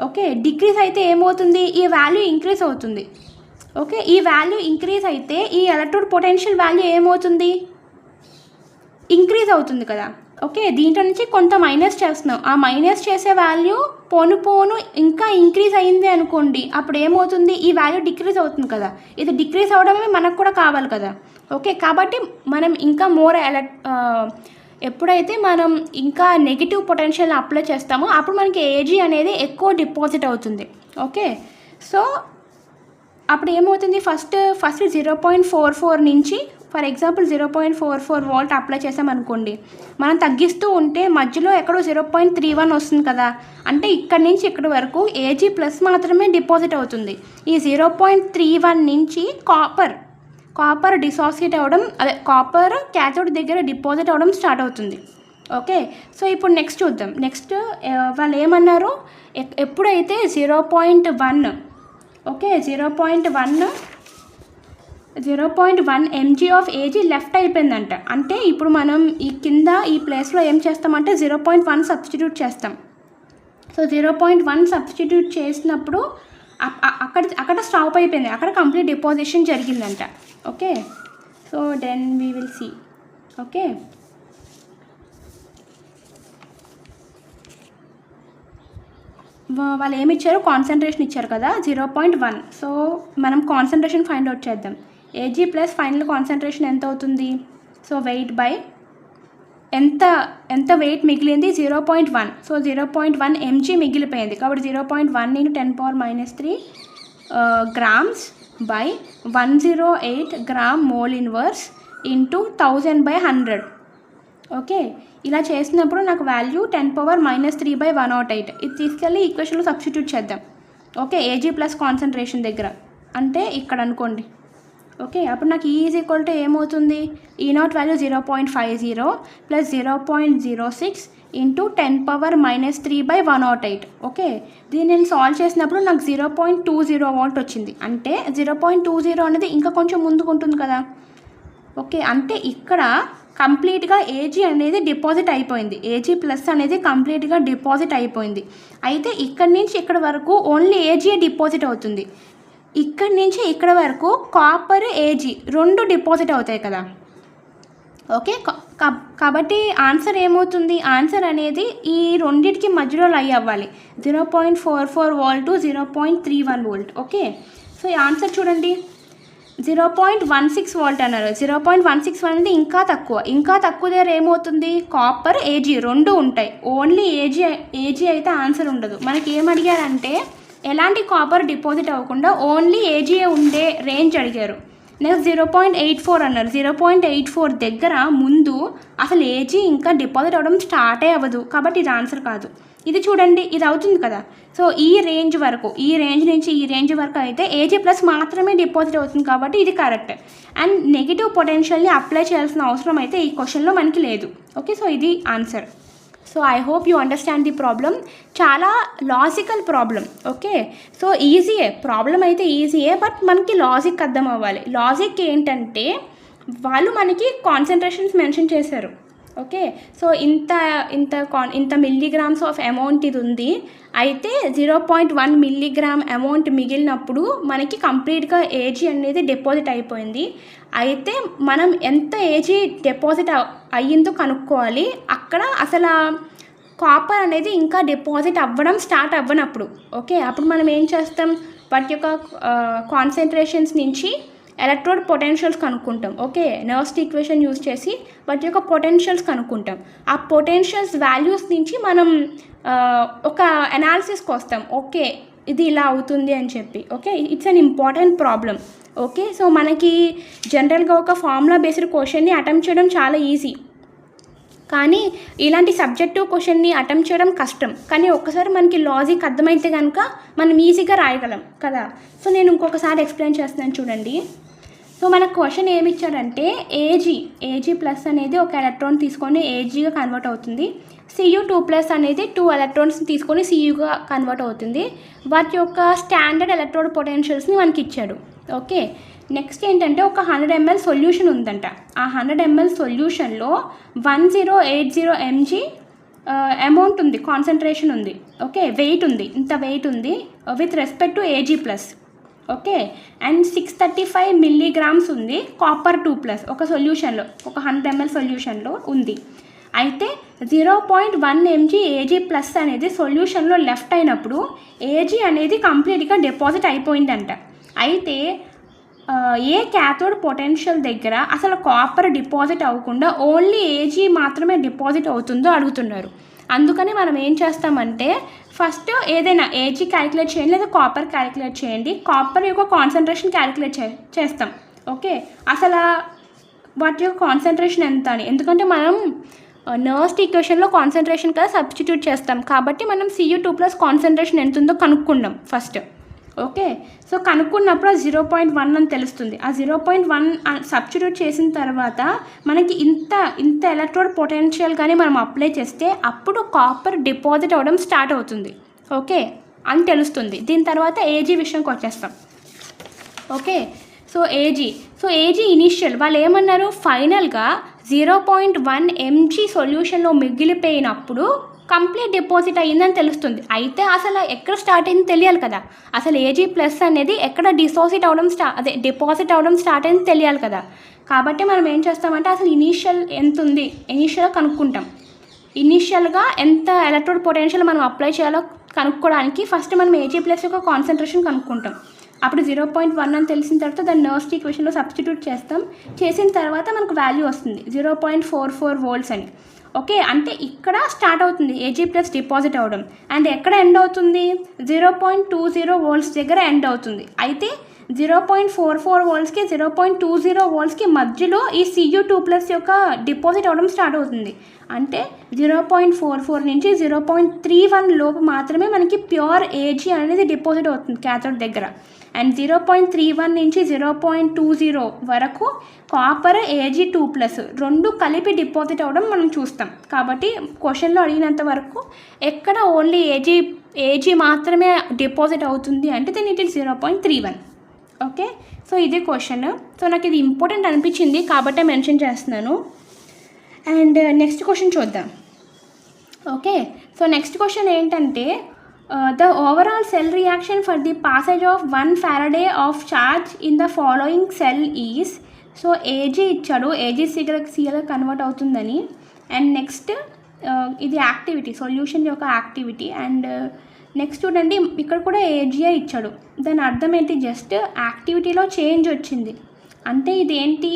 ఓకే, డిక్రీజ్ అయితే ఏమవుతుంది, ఈ వాల్యూ ఇంక్రీజ్ అవుతుంది. ఓకే, ఈ వాల్యూ ఇంక్రీజ్ అయితే ఈ ఎలక్ట్రోడ్ పొటెన్షియల్ వాల్యూ ఏమవుతుంది, ఇంక్రీజ్ అవుతుంది కదా. ఓకే, దీంట్లో నుంచి కొంత మైనస్ చేస్తున్నాం, ఆ మైనస్ చేసే వాల్యూ పోను ఇంకా ఇంక్రీజ్ అయ్యింది అనుకోండి, అప్పుడు ఏమవుతుంది, ఈ వాల్యూ డిక్రీజ్ అవుతుంది కదా. ఇది డిక్రీజ్ అవడమే మనకు కూడా కావాలి కదా. ఓకే, కాబట్టి మనం ఇంకా మోర్ ఎప్పుడైతే మనం ఇంకా నెగిటివ్ పొటెన్షియల్ అప్లై చేస్తామో అప్పుడు మనకి Ag అనేది ఎక్కువ డిపాజిట్ అవుతుంది. ఓకే, సో అప్పుడు ఏమవుతుంది, ఫస్ట్ 0.44 నుంచి ఫర్ ఎగ్జాంపుల్ 0.44 volt అప్లై చేసామనుకోండి, మనం తగ్గిస్తూ ఉంటే మధ్యలో ఎక్కడో 0.31 వస్తుంది కదా. అంటే ఇక్కడి నుంచి ఇక్కడి వరకు Ag ప్లస్ మాత్రమే డిపాజిట్ అవుతుంది. ఈ 0.31 నుంచి కాపర్ డిసాసియేట్ అవ్వడం, అదే కాపర్ క్యాథోడ్ దగ్గర డిపాజిట్ అవ్వడం స్టార్ట్ అవుతుంది. ఓకే, సో ఇప్పుడు నెక్స్ట్ చూద్దాం. నెక్స్ట్ వాళ్ళు ఏమన్నారు, ఎప్పుడైతే 0.1 okay 0.1 mg of Ag left అయిపోయిందంట. అంటే ఇప్పుడు మనం ఈ కింద ఈ ప్లేస్లో ఏం చేస్తామంటే 0.1 సబ్స్టిట్యూట్ చేస్తాం. సో 0.1 సబ్స్టిట్యూట్ చేసినప్పుడు అక్కడ స్టాప్ అయిపోయింది, అక్కడ కంప్లీట్ డిపాజిషన్ జరిగిందంట. Okay, so then we will see. Okay, వాళ్ళు ఏమి ఇచ్చారు, కాన్సన్ట్రేషన్ ఇచ్చారు కదా 0.1. సో మనం కాన్సన్ట్రేషన్ ఫైండ్ అవుట్ చేద్దాం. Ag ప్లస్ ఫైనల్ కాన్సన్ట్రేషన్ ఎంత అవుతుంది, సో వెయిట్ బై ఎంత వెయిట్ మిగిలింది 0.1. సో 0.1 mg మిగిలిపోయింది కాబట్టి 0.1 × 10⁻³ grams by 108 gram mole inverse into 1000/100. Okay, ఇలా చేసినప్పుడు నాకు వాల్యూ 10⁻³ ఇది తీసుకెళ్ళి ఈక్వేషన్లో సబ్స్టిట్యూట్ చేద్దాం. ఓకే, Ag ప్లస్ కాన్సన్ట్రేషన్ దగ్గర అంటే ఇక్కడ అనుకోండి. ఓకే, అప్పుడు నాకు E ఈజ్ ఈక్వల్ టు ఏమవుతుంది, ఈ naught value 0.50 plus 0.06 into 10⁻³ okay, దీన్ని నేను సాల్వ్ చేసినప్పుడు నాకు 0.20 volt వచ్చింది. అంటే 0.20 అనేది ఇంకా కొంచెం ముందుకు ఉంటుంది కదా. ఓకే, అంటే ఇక్కడ కంప్లీట్గా Ag అనేది డిపాజిట్ అయిపోయింది, Ag ప్లస్ అనేది కంప్లీట్గా డిపాజిట్ అయిపోయింది. అయితే ఇక్కడి నుంచి ఇక్కడ వరకు ఓన్లీ Ag డిపాజిట్ అవుతుంది. ఇక్కడి నుంచి ఇక్కడ వరకు కాపర్ Ag రెండు డిపాజిట్ అవుతాయి కదా. ఓకే, కాబట్టి ఆన్సర్ ఏమవుతుంది, ఆన్సర్ అనేది ఈ రెండింటికి మధ్యలో లై అవ్వాలి, 0.44 volt 0.31 volt. ఓకే, సో ఈ ఆన్సర్ చూడండి 0.16 volt అన్నారు. 0.16 అనేది ఇంకా తక్కువ దగ్గర ఏమవుతుంది, కాపర్ Ag రెండు ఉంటాయి, ఓన్లీ Ag అయితే ఆన్సర్ ఉండదు. మనకి ఏమడిగారంటే ఎలాంటి కాపర్ డిపాజిట్ అవ్వకుండా ఓన్లీ Ag ఉండే రేంజ్ అడిగారు. నెక్స్ట్ 0.84 అన్నారు. 0.84 దగ్గర ముందు అసలు Ag ఇంకా డిపాజిట్ అవ్వడం స్టార్టే అవ్వదు కాబట్టి ఇది ఆన్సర్ కాదు. ఇది చూడండి, ఇది అవుతుంది కదా. సో ఈ రేంజ్ నుంచి ఈ రేంజ్ వరకు అయితే Ag ప్లస్ మాత్రమే డిపాజిట్ అవుతుంది కాబట్టి ఇది కరెక్ట్. అండ్ నెగిటివ్ పొటెన్షియల్ని అప్లై చేయాల్సిన అవసరం అయితే ఈ క్వశ్చన్లో మనకి లేదు. ఓకే, సో ఇది answer. So I hope you understand the problem. చాలా లాజికల్ ప్రాబ్లం. ఓకే, సో ఈజీయే, ప్రాబ్లం అయితే ఈజీయే, బట్ మనకి లాజిక్ అర్థం అవ్వాలి. లాజిక్ ఏంటంటే వాళ్ళు మనకి కాన్సన్ట్రేషన్స్ మెన్షన్ చేశారు. ఓకే, సో ఇంత మిల్లీగ్రామ్స్ ఆఫ్ అమౌంట్ ఇది ఉంది, అయితే 0.1 మిల్లీగ్రామ్ అమౌంట్ మిగిలినప్పుడు మనకి కంప్లీట్గా ఏజీ అనేది డిపాజిట్ అయిపోయింది. అయితే మనం ఎంత ఏజీ డిపాజిట్ అయ్యిందో కనుక్కోవాలి. అక్కడ అసలు కాపర్ అనేది ఇంకా డిపాజిట్ అవ్వడం స్టార్ట్ అవ్వనప్పుడు. ఓకే, అప్పుడు మనం ఏం చేస్తాం, వాటి యొక్క కాన్సన్ట్రేషన్స్ నుంచి ఎలక్ట్రోడ్ పొటెన్షియల్స్ కనుక్కుంటాం. ఓకే, నర్వ్స్ ఈక్వేషన్ యూజ్ చేసి వాటి యొక్క పొటెన్షియల్స్ కనుక్కుంటాం. ఆ పొటెన్షియల్స్ వాల్యూస్ నుంచి మనం ఒక అనాలిసిస్కి వస్తాం. ఓకే, ఇది ఇలా అవుతుంది అని చెప్పి. Okay, it's an important problem. Okay, so మనకి జనరల్గా ఒక ఫార్ములా బేస్డ్ క్వశ్చన్ని అటెంప్ట్ చేయడం చాలా ఈజీ, కానీ ఇలాంటి సబ్జెక్టివ్ క్వశ్చన్ని అటెంప్ట్ చేయడం కష్టం. కానీ ఒక్కసారి మనకి లాజిక్ అర్థమైతే కనుక మనం ఈజీగా రాయగలం కదా. సో నేను ఇంకొకసారి ఎక్స్ప్లెయిన్ చేస్తున్నాను చూడండి. సో మన క్వశ్చన్ ఏమి ఇచ్చాడంటే ఏజీ ప్లస్ అనేది ఒక ఎలక్ట్రాన్ తీసుకొని ఏజీగా కన్వర్ట్ అవుతుంది. Cu2+ అనేది 2 ఎలక్ట్రాన్స్ తీసుకొని Cuగా కన్వర్ట్ అవుతుంది. వాటి యొక్క స్టాండర్డ్ ఎలక్ట్రోడ్ పొటెన్షియల్స్ని మనకి ఇచ్చాడు. ఓకే, నెక్స్ట్ ఏంటంటే ఒక 100 ml సొల్యూషన్ ఉందంట. ఆ 100 ml సొల్యూషన్లో 1080 mg అమౌంట్ ఉంది, కాన్సన్ట్రేషన్ ఉంది. ఓకే, వెయిట్ ఉంది, ఇంత వెయిట్ ఉంది with respect to Ag+. Okay, and 635 milligrams ఉంది కాపర్ 2+ ఒక సొల్యూషన్లో, ఒక 100 ml సొల్యూషన్లో ఉంది. అయితే 0.1 mg Ag+ అనేది సొల్యూషన్లో లెఫ్ట్ అయినప్పుడు ఏజీ అనేది కంప్లీట్గా డిపాజిట్ అయిపోయిందంట. అయితే ఏ క్యాథోడ్ పొటెన్షియల్ దగ్గర అసలు కాపర్ డిపాజిట్ అవ్వకుండా ఓన్లీ ఏజీ మాత్రమే డిపాజిట్ అవుతుందో అడుగుతున్నారు. అందుకని మనం ఏం చేస్తామంటే ఫస్ట్ ఏదైనా ఏజీ క్యాలిక్యులేట్ చేయండి లేదా కాపర్ క్యాలిక్యులేట్ చేయండి. కాపర్ యొక్క కాన్సన్ట్రేషన్ క్యాలిక్యులేట్ చేస్తాం. ఓకే, అసలు వాటి యొక్క కాన్సన్ట్రేషన్ ఎంత అని, ఎందుకంటే మనం నర్వ్స్ ఈక్వేషన్లో కాన్సన్ట్రేషన్ కదా సబ్స్టిట్యూట్ చేస్తాం, కాబట్టి మనం Cu2+ కాన్సన్ట్రేషన్ ఎంత ఉందో కనుక్కుందాం ఫస్ట్. ఓకే, సో కనుక్కున్నప్పుడు ఆ 0.1 అని తెలుస్తుంది. ఆ 0.1 సబ్స్టిట్యూట్ చేసిన తర్వాత మనకి ఇంత ఎలక్ట్రోడ్ పొటెన్షియల్ కానీ మనం అప్లై చేస్తే అప్పుడు కాపర్ డిపాజిట్ అవ్వడం స్టార్ట్ అవుతుంది. ఓకే అని తెలుస్తుంది. దీని తర్వాత ఏజీ విషయంకి వచ్చేస్తాం. ఓకే, సో ఏజీ ఇనిషియల్ వాళ్ళు ఏమన్నారు, ఫైనల్గా 0.1 mg సొల్యూషన్లో మిగిలిపోయినప్పుడు కంప్లీట్ డిపాజిట్ అయ్యిందని తెలుస్తుంది. అయితే అసలు ఎక్కడ స్టార్ట్ అయింది తెలియాలి కదా. అసలు Ag+ అనేది ఎక్కడ డిపాజిట్ అవ్వడం స్టార్ట్ అయింది తెలియాలి కదా. కాబట్టి మనం ఏం చేస్తామంటే అసలు ఇనీషియల్ ఎంత ఉంది, ఇనీషియల్గా కనుక్కుంటాం. ఇనీషియల్గా ఎంత ఎలక్ట్రోడ్ పొటెన్షియల్ మనం అప్లై చేయాలో కనుక్కోవడానికి ఫస్ట్ మనం Ag+ యొక్క కాన్సన్ట్రేషన్ కనుక్కుంటాం. అప్పుడు 0.1 అని తెలిసిన తర్వాత దాన్ని నర్వ్స్ ఈక్వేషన్లో సబ్స్టిట్యూట్ చేస్తాం. చేసిన తర్వాత మనకు వాల్యూ వస్తుంది 0.44 volts అని. ఓకే, అంటే ఇక్కడ స్టార్ట్ అవుతుంది Ag+ డిపాజిట్ అవ్వడం, అండ్ ఎక్కడ ఎండ్ అవుతుంది 0.20 volts దగ్గర ఎండ్ అవుతుంది. అయితే 0.44 voltsకి 0.20 voltsకి మధ్యలో ఈ Cu2+ యొక్క డిపాజిట్ అవ్వడం స్టార్ట్ అవుతుంది. అంటే 0.44 నుంచి 0.31 లోపు మాత్రమే మనకి ప్యూర్ ఏజీ అనేది డిపాజిట్ అవుతుంది క్యాథోడ్ దగ్గర. అండ్ 0.31 నుంచి 0.20 వరకు కాపర్ Ag2+ రెండు కలిపి డిపాజిట్ అవ్వడం మనం చూస్తాం. కాబట్టి క్వశ్చన్లో అడిగినంత వరకు ఎక్కడ ఓన్లీ ఏజీ మాత్రమే డిపాజిట్ అవుతుంది అంటే then it is 0.31. Okay, so ఇది క్వశ్చన్. సో నాకు ఇది ఇంపార్టెంట్ అనిపించింది కాబట్టే మెన్షన్ చేస్తున్నాను. అండ్ నెక్స్ట్ క్వశ్చన్ చూద్దాం. ఓకే, సో నెక్స్ట్ క్వశ్చన్ ఏంటంటే the overall cell reaction for the passage of 1 Faraday of charge in the following cell is, so AG ఇచ్చాడు, AG సిగా కన్వర్ట్ అవుతుందని. అండ్ నెక్స్ట్ ఇది activity, solution యొక్క activity. And next చూడండి ఇక్కడ కూడా AGA ఇచ్చాడు. దాని అర్థం ఏంటి, జస్ట్ యాక్టివిటీలో చేంజ్ వచ్చింది అంటే ఇదేంటి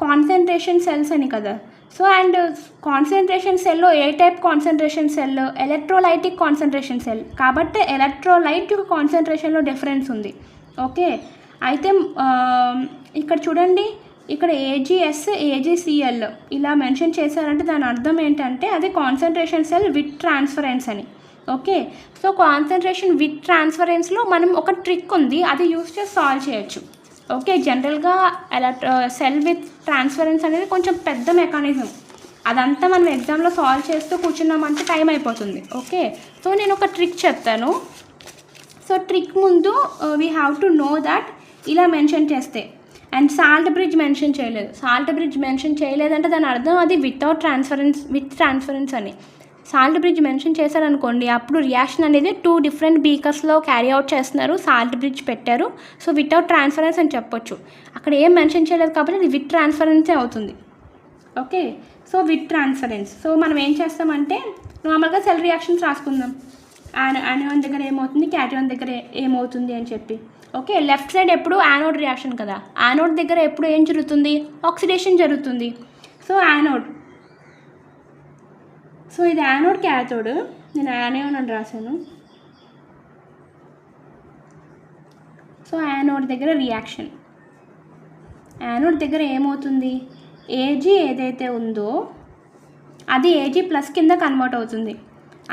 కాన్సన్ట్రేషన్ సెల్స్ అని కదా. సో అండ్ కాన్సన్ట్రేషన్ సెల్లో ఏ type concentration cell, electrolytic concentration cell, కాబట్టి ఎలక్ట్రోలైట్ యొక్క కాన్సన్ట్రేషన్లో డిఫరెన్స్ ఉంది. ఓకే, అయితే ఇక్కడ చూడండి ఇక్కడ AgS AgCl ఇలా మెన్షన్ చేశారంటే దాని అర్థం ఏంటంటే అది కాన్సన్ట్రేషన్ సెల్ విత్ ట్రాన్స్ఫరెన్స్ అని. ఓకే, సో కాన్సన్ట్రేషన్ విత్ ట్రాన్స్ఫరెన్స్లో మనం ఒక ట్రిక్ ఉంది, అది యూస్ చేసి సాల్వ్ చేయొచ్చు. ఓకే, జనరల్గా సెల్ విత్ ట్రాన్స్ఫరెన్స్ అనేది కొంచెం పెద్ద మెకానిజం. అదంతా మనం ఎగ్జామ్లో సాల్వ్ చేస్తూ కూర్చున్నామంటే టైం అయిపోతుంది. ఓకే, సో నేను ఒక ట్రిక్ చెప్తాను. సో ట్రిక్ ముందు we have to know that ఇలా మెన్షన్ చేస్తే, అండ్ సాల్ట్ బ్రిడ్జ్ మెన్షన్ చేయలేదు. సాల్ట్ బ్రిడ్జ్ మెన్షన్ చేయలేదంటే దాని అర్థం అది విత్ ట్రాన్స్ఫరెన్స్ అని. సాల్ట్ బ్రిడ్జ్ మెన్షన్ చేశారనుకోండి, అప్పుడు రియాక్షన్ అనేది 2 డిఫరెంట్ బీకర్స్లో క్యారీ అవుట్ చేస్తున్నారు, సాల్ట్ బ్రిడ్జ్ పెట్టారు, సో వితౌట్ ట్రాన్స్ఫరెన్స్ అని చెప్పొచ్చు. అక్కడ ఏం మెన్షన్ చేయలేదు కాబట్టి అది విత్ ట్రాన్స్ఫరెన్సే అవుతుంది. Okay, so with transference. So మనం ఏం చేస్తామంటే నార్మల్గా సెల్ రియాక్షన్స్ రాసుకుందాం. యానోన్ దగ్గర ఏమవుతుంది, క్యాటయోన్ దగ్గర ఏమవుతుంది అని చెప్పి. ఓకే, లెఫ్ట్ సైడ్ ఎప్పుడు యానోడ్ రియాక్షన్ కదా, యానోడ్ దగ్గర ఎప్పుడు ఏం జరుగుతుంది, ఆక్సిడేషన్ జరుగుతుంది. సో యానోడ్, సో ఇది యానోడ్, క్యాథోడ్, నేను యానోన్ అని రాశాను. సో యానోడ్ దగ్గర రియాక్షన్, యానోడ్ దగ్గర ఏమవుతుంది, ఏజీ ఏదైతే ఉందో అది ఏజీ ప్లస్ కింద కన్వర్ట్ అవుతుంది.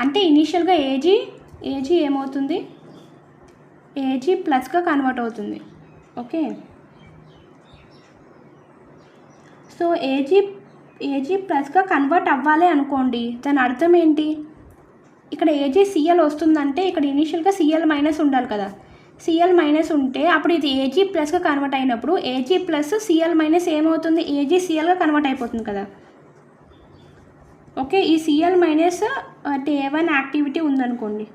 అంటే ఇనీషియల్గా ఏజీ ఏమవుతుంది, ఏజీ ప్లస్గా కన్వర్ట్ అవుతుంది. ఓకే, సో ఏజీ ప్లస్గా కన్వర్ట్ అవ్వాలి అనుకోండి, దాని అర్థం ఏంటి, ఇక్కడ ఏజీ సిఎల్ వస్తుందంటే ఇక్కడ ఇనీషియల్గా సిఎల్ మైనస్ ఉండాలి కదా. సిఎల్ మైనస్ ఉంటే అప్పుడు ఇది ఏజీ ప్లస్గా కన్వర్ట్ అయినప్పుడు ఏజీ ప్లస్ సిఎల్ మైనస్ ఏమవుతుంది, ఏజీ సిఎల్గా కన్వర్ట్ అయిపోతుంది కదా. ఓకే, ఈ సిఎల్ మైనస్ అంటే A1 యాక్టివిటీ ఉందనుకోండి.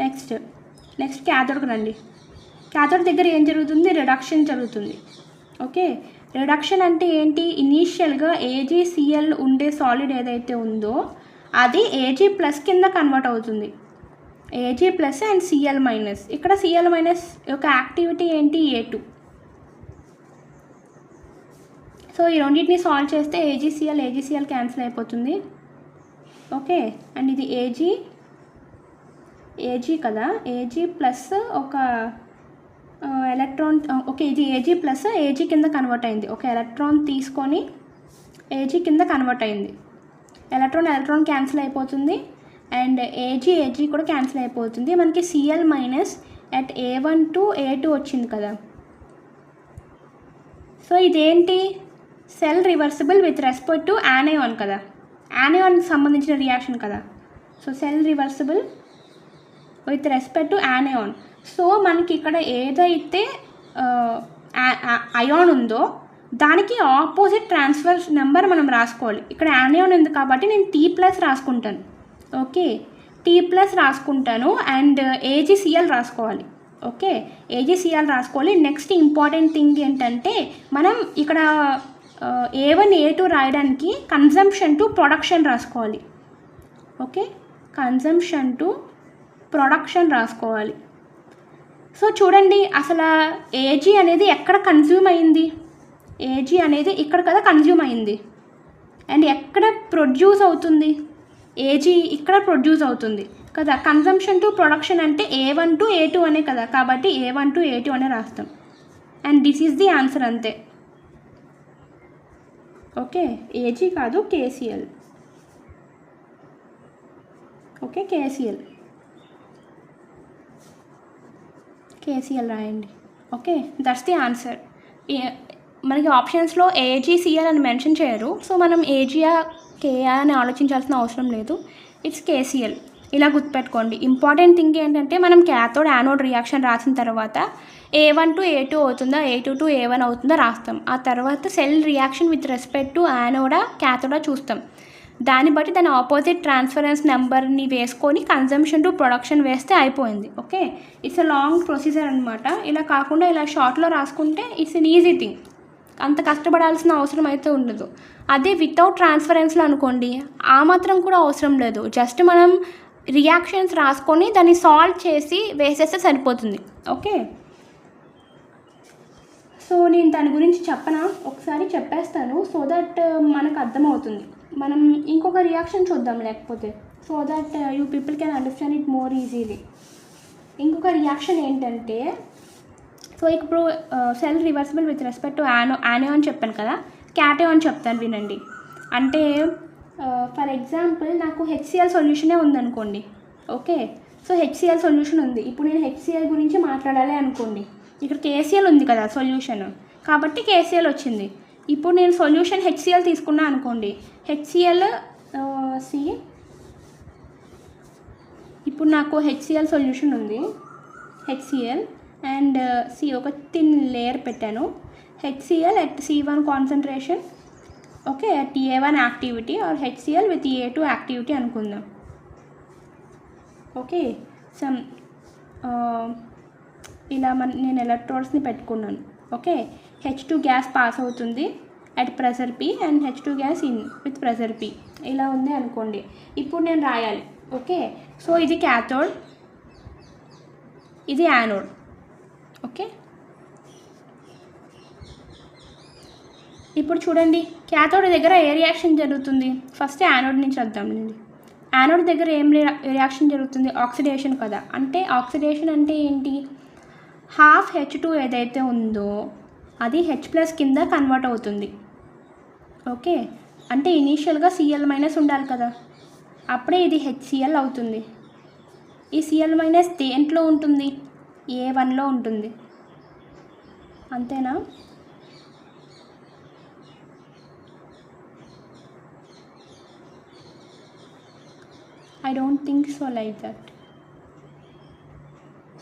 నెక్స్ట్ క్యాథోడ్కి రండి. క్యాథోడ్ దగ్గర ఏం జరుగుతుంది, రిడక్షన్ జరుగుతుంది. ఓకే, రిడక్షన్ అంటే ఏంటి, ఇనీషియల్గా ఏజీసీఎల్ ఉండే సాలిడ్ ఏదైతే ఉందో అది ఏజీ ప్లస్ కింద కన్వర్ట్ అవుతుంది. AG plus and CL minus. ఇక్కడ సిఎల్ మైనస్ యొక్క యాక్టివిటీ ఏంటి, A2. సో ఈ రెండింటిని సాల్వ్ చేస్తే ఏజీసీఎల్ క్యాన్సిల్ అయిపోతుంది. ఓకే, అండ్ ఇది ఏజీ కదా, ఏజీ ప్లస్ ఒక ఎలక్ట్రాన్. ఓకే, ఇది ఏజీ ప్లస్ ఏజీ కింద కన్వర్ట్ అయింది. ఒక ఎలక్ట్రాన్ తీసుకొని ఏజీ కింద కన్వర్ట్ అయింది. ఎలక్ట్రాన్ క్యాన్సిల్ అయిపోతుంది అండ్ ఏజీ కూడా క్యాన్సిల్ అయిపోతుంది. మనకి CL minus at A1 to A2 వచ్చింది కదా. సో ఇదేంటి, cell reversible with respect to యానయాన్ కదా, యానయాన్కి సంబంధించిన రియాక్షన్ కదా. So cell reversible with respect to యానయాన్. So మనకి ఇక్కడ ఏదైతే అయాన్ ఉందో దానికి ఆపోజిట్ ట్రాన్స్ఫర్ నెంబర్ మనం రాసుకోవాలి. ఇక్కడ యానయాన్ ఉంది కాబట్టి నేను T+ రాసుకుంటాను. ఓకే, T+ రాసుకుంటాను అండ్ ఏజీసీఎల్ రాసుకోవాలి. ఓకే, ఏజీసీఎల్ రాసుకోవాలి. నెక్స్ట్ ఇంపార్టెంట్ థింగ్ ఏంటంటే మనం ఇక్కడ A1 A2 రాయడానికి కన్జంప్షన్ టు ప్రొడక్షన్ రాసుకోవాలి. ఓకే, కన్జంప్షన్ టు ప్రొడక్షన్ రాసుకోవాలి. సో చూడండి, అసలు ఏజీ అనేది ఎక్కడ కన్జ్యూమ్ అయింది, ఏజీ అనేది ఇక్కడ కదా కన్జ్యూమ్ అయింది. అండ్ ఎక్కడ ప్రొడ్యూస్ అవుతుంది, ఏజీ ఇక్కడ ప్రొడ్యూస్ అవుతుంది కదా. కన్జంప్షన్ టు ప్రొడక్షన్ అంటే A1 to A2 అనే కదా, కాబట్టి A1 to A2 అనే రాస్తాం. And this is the answer అంతే. ఓకే, ఏజీ కాదు KCl. ఓకే, KCl రాయండి. Okay, that's the answer. మనకి ఆప్షన్స్లో ఏజీసీఎల్ అని మెన్షన్ చేయరు. సో మనం ఏజియా కేయా అని ఆలోచించాల్సిన అవసరం లేదు. It's KCl. ఇలా గుర్తుపెట్టుకోండి. ఇంపార్టెంట్ థింగ్ ఏంటంటే మనం క్యాథోడ్ యానోడ్ రియాక్షన్ రాసిన తర్వాత A1 to A2 అవుతుందా, A2 to A1 అవుతుందా రాస్తాం. ఆ తర్వాత cell reaction with respect to యానోడా క్యాథోడా చూస్తాం. దాన్ని బట్టి దాని ఆపోజిట్ ట్రాన్స్ఫరెన్స్ నెంబర్ని వేసుకొని కన్జంప్షన్ టు ప్రొడక్షన్ వేస్తే అయిపోయింది. Okay, it's a long procedure అనమాట. ఇలా కాకుండా ఇలా షార్ట్లో రాసుకుంటే ఇట్స్ ఎన్ ఈజీ థింగ్, అంత కష్టపడాల్సిన అవసరం అయితే ఉండదు. అదే వితౌట్ ట్రాన్స్ఫరెన్స్లో అనుకోండి, ఆ మాత్రం కూడా అవసరం లేదు. జస్ట్ మనం రియాక్షన్స్ రాసుకొని దాన్ని సాల్వ్ చేసి వేసేస్తే సరిపోతుంది. ఓకే, సో నేను దాని గురించి చెప్పనా, ఒకసారి చెప్పేస్తాను సో దట్ మనకు అర్థమవుతుంది. మనం ఇంకొక రియాక్షన్ చూద్దాం లేకపోతే, so that you people can understand it more easily. ఇంకొక రియాక్షన్ ఏంటంటే, సో ఇప్పుడు cell reversible with respect to యానయాన్ చెప్పాను కదా, క్యాటయాన్ చెప్తాను వినండి. అంటే ఫర్ ఎగ్జాంపుల్ నాకు HCl సొల్యూషనే ఉందనుకోండి. ఓకే, సో HCl సొల్యూషన్ ఉంది. ఇప్పుడు నేను HCl గురించి మాట్లాడాలి అనుకోండి. ఇక్కడ KCl ఉంది కదా సొల్యూషన్, కాబట్టి KCl వచ్చింది. ఇప్పుడు నేను సొల్యూషన్ HCl తీసుకున్నా అనుకోండి, HCl సి ఇప్పుడు నాకు HCl సొల్యూషన్ ఉంది, HCl అండ్ సి ఒక థిన్ లేయర్ పెట్టాను, HCl at C1 concentration, okay, at A1 activity are HCl with A2 activity అనుకుందాం. ఓకే, సమ్ ఇలా నేను ఎలక్ట్రోడ్స్ని పెట్టుకున్నాను. ఓకే, H2 గ్యాస్ పాస్ అవుతుంది at pressure P and H2 gas in with pressure P ఇలా ఉంది అనుకోండి. ఇప్పుడు నేను రాయాలి. ఓకే, సో ఇది క్యాథోడ్, ఇది యానోడ్. ఓకే, ఇప్పుడు చూడండి క్యాథోడ్ దగ్గర ఏ రియాక్షన్ జరుగుతుంది, ఫస్ట్ యానోడ్ నుంచి వద్దామండి. యానోడ్ దగ్గర ఏం రియాక్షన్ జరుగుతుంది, ఆక్సిడేషన్ కదా. అంటే ఆక్సిడేషన్ అంటే ఏంటి, హాఫ్ H2 ఏదైతే ఉందో అది H+ కింద కన్వర్ట్ అవుతుంది. ఓకే, అంటే ఇనీషియల్గా Cl- ఉండాలి కదా, అప్పుడే ఇది HCl అవుతుంది. ఈ Cl- దేంట్లో ఉంటుంది, A1లో ఉంటుంది, అంతేనా. I don't think so like that.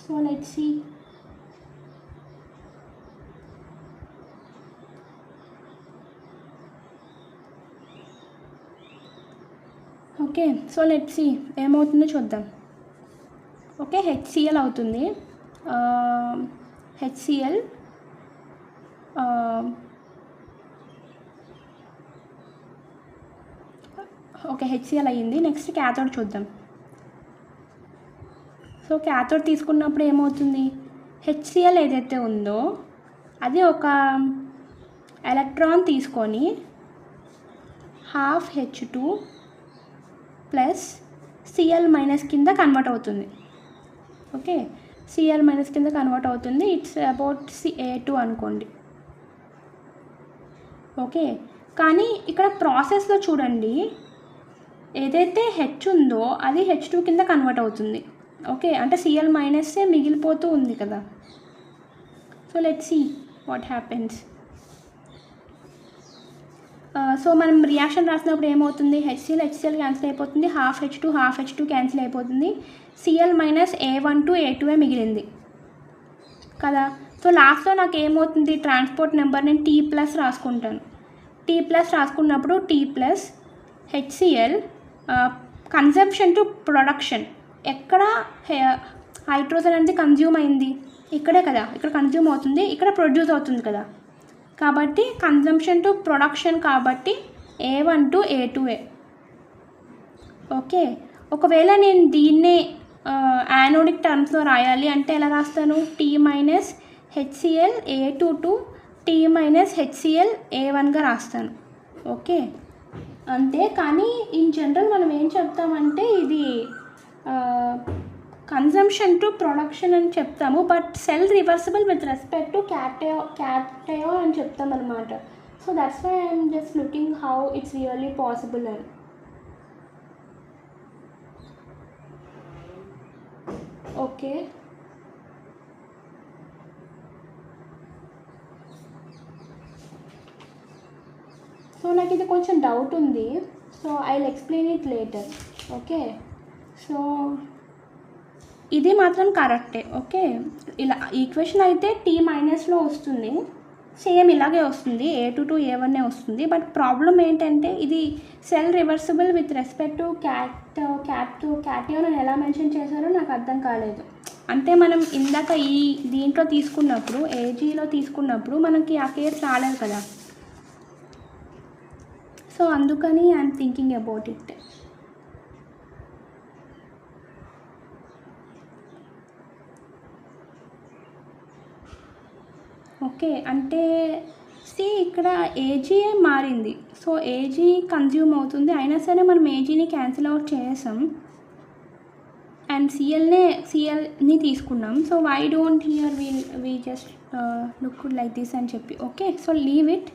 So let's see. Okay, so let's see ఏమవుతుందో చూద్దాం. ఓకే, HCl అవుతుంది, HCl ఓకే HCl అయ్యింది. నెక్స్ట్ క్యాథోడ్ చూద్దాం. సో క్యాథోడ్ తీసుకున్నప్పుడు ఏమవుతుంది, HCl ఏదైతే ఉందో అది ఒక ఎలక్ట్రాన్ తీసుకొని హాఫ్ H2 ప్లస్ Cl- కింద కన్వర్ట్ అవుతుంది. ఓకే, Cl- కింద కన్వర్ట్ అవుతుంది. ఇట్స్ అబౌట్ A2 అనుకోండి. ఓకే, కానీ ఇక్కడ ప్రాసెస్లో చూడండి, ఏదైతే H ఉందో అది H2 కింద కన్వర్ట్ అవుతుంది. ఓకే, అంటే Cl- మిగిలిపోతూ ఉంది కదా. So let's see what happens. So మనం రియాక్షన్ రాసినప్పుడు ఏమవుతుంది, HCl క్యాన్సిల్ అయిపోతుంది, హాఫ్ H2 క్యాన్సిల్ అయిపోతుంది, Cl- A1 to A2 మిగిలింది కదా. సో లాస్ట్లో నాకు ఏమవుతుంది, ట్రాన్స్పోర్ట్ నెంబర్ నేను T+ రాసుకుంటాను. T+ రాసుకున్నప్పుడు T+ HCl consumption to production, ఎక్కడ హైడ్రోజన్ అనేది కన్జ్యూమ్ అయింది, ఇక్కడే కదా, ఇక్కడ కన్జ్యూమ్ అవుతుంది, ఇక్కడ ప్రొడ్యూస్ అవుతుంది కదా. కాబట్టి కన్జంప్షన్ టు ప్రొడక్షన్, కాబట్టి A1 to A2. ఓకే, ఒకవేళ నేను దీన్నే యానోడిక్ టర్మ్స్లో రాయాలి అంటే ఎలా రాస్తాను, T- HCl A2 to T- HCl A1గా రాస్తాను. ఓకే, అంతే. కానీ ఇన్ జనరల్ మనం ఏం చెప్తామంటే ఇది కన్జంప్షన్ టు ప్రొడక్షన్ అని చెప్తాము, but cell reversible with respect to క్యాటయో అని చెప్తాం అనమాట. So that's why I'm just looking how it's really possible అని. ఓకే, సో నాకు ఇది కొంచెం డౌట్ ఉంది, so I will explain it later. Okay, so ఇది మాత్రం కరెక్టే. ఓకే, ఇలా ఈక్వేషన్ అయితే T- వస్తుంది, సేమ్ ఇలాగే వస్తుంది, A2 to A1 వస్తుంది. బట్ ప్రాబ్లం ఏంటంటే ఇది cell reversible with respect to cation అని ఎలా మెన్షన్ చేశారో నాకు అర్థం కాలేదు. అంటే మనం ఇందాక దీంట్లో తీసుకున్నప్పుడు Agలో తీసుకున్నప్పుడు మనకి ఆ కేస్ రాలేదు కదా. సో అందుకని I'm thinking about it. Okay, అంటే ఇక్కడ ఏజీ మారింది, సో ఏజీ కన్జ్యూమ్ అవుతుంది, అయినా సరే మనం ఏజీని క్యాన్సిల్ అవుట్ చేసాం అండ్ సిఎల్ని తీసుకున్నాం. So why don't here we just look like this అని చెప్పి. Okay, so leave it.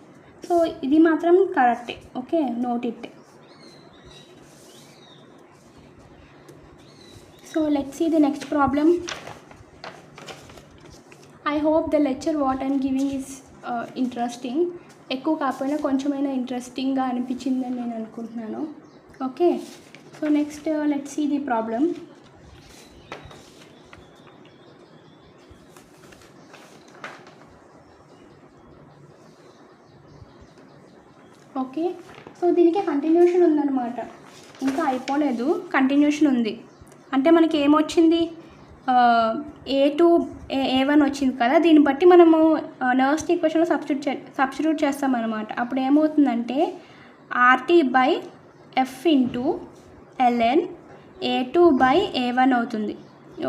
So ఇది మాత్రం కరెక్టే. Okay, note it. So let's see the next problem. I hope the lecture what I am giving is interesting ఎక్కువ కాకపోయినా కొంచెమైనా ఇంట్రెస్టింగ్గా అనిపించిందని నేను అనుకుంటున్నాను. Okay, so next let's see the problem. Okay, so దీనికి కంటిన్యూషన్ ఉందన్నమాట, ఇంకా అయిపోలేదు, కంటిన్యూషన్ ఉంది. అంటే మనకి ఏమొచ్చింది, A1 వచ్చింది కదా, దీన్ని బట్టి మనము నర్వ్స్ ఈక్వేషన్లో సబ్స్టిట్యూట్ చేస్తామన్నమాట. అప్పుడు ఏమవుతుందంటే RT/F × ln A2/A1 అవుతుంది.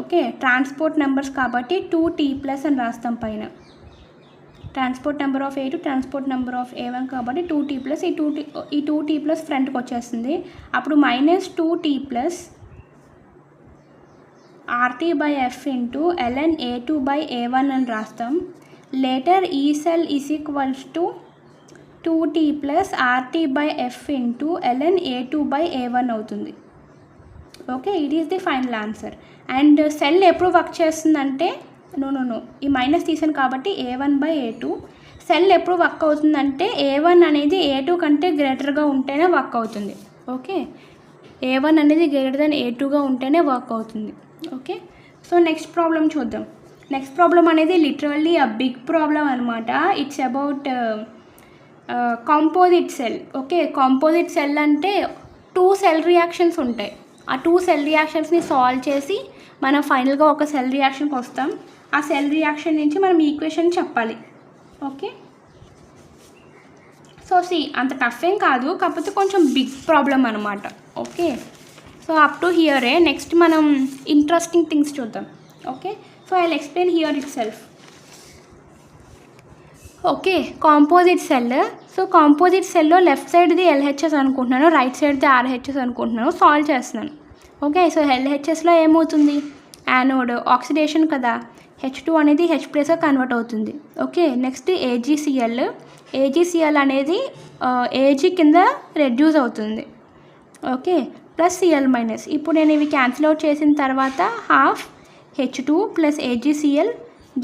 ఓకే, ట్రాన్స్పోర్ట్ నెంబర్స్ కాబట్టి 2T+ అని రాస్తాం పైన. Transport number of A2, transport number of A1 కాబట్టి 2T+, ఈ 2T+ ఫ్రంట్కి వచ్చేస్తుంది. అప్పుడు -2T+ RT/F × ln A2/A1 అని రాస్తాం. లేటర్ ఈ cell is equals to 2T+ RT/F × ln A2/A1 అవుతుంది. Okay, it is the final answer. And cell ఎప్పుడు వర్క్ చేస్తుందంటే నో ఈ మైనస్ తీసాను కాబట్టి A1/A2. సెల్ ఎప్పుడు వర్క్ అవుతుందంటే A1 అనేది A2 కంటే గ్రేటర్గా ఉంటేనే వర్క్ అవుతుంది. ఓకే, A1 అనేది గ్రేటర్ దెన్ A2గా ఉంటేనే వర్క్ అవుతుంది. ఓకే, సో నెక్స్ట్ ప్రాబ్లం చూద్దాం. నెక్స్ట్ ప్రాబ్లం అనేది లిటరల్లీ అ బిగ్ ప్రాబ్లం అనమాట. It's about composite cell. Okay, composite cell అంటే 2 సెల్ రియాక్షన్స్ ఉంటాయి. ఆ 2 సెల్ రియాక్షన్స్ని సాల్వ్ చేసి మనం ఫైనల్గా ఒక సెల్ రియాక్షన్కి వస్తాం. ఆ సెల్ రియాక్షన్ నుంచి మనం ఈక్వేషన్ చెప్పాలి. ఓకే, సో అంత టఫ్ ఏం కాదు, కాకపోతే కొంచెం బిగ్ ప్రాబ్లం అనమాట. ఓకే, సో అప్ టు హియరే. నెక్స్ట్ మనం ఇంట్రెస్టింగ్ థింగ్స్ చూద్దాం. Okay, so I will explain here itself. Okay, composite cell. So composite సెల్లో లెఫ్ట్ సైడ్ది LHS అనుకుంటున్నాను, రైట్ సైడ్ది RHS అనుకుంటున్నాను, సాల్వ్ చేస్తున్నాను. ఓకే, సో LHSలో ఏమవుతుంది, యానోడ్ ఆక్సిడేషన్ కదా, H2 అనేది H+గా కన్వర్ట్ అవుతుంది. ఓకే, నెక్స్ట్ AgCl అనేది Ag కింద రెడ్యూస్ అవుతుంది. Okay, plus Cl-. ఇప్పుడు నేను ఇవి క్యాన్సిల్ అవుట్ చేసిన తర్వాత half H2 + AgCl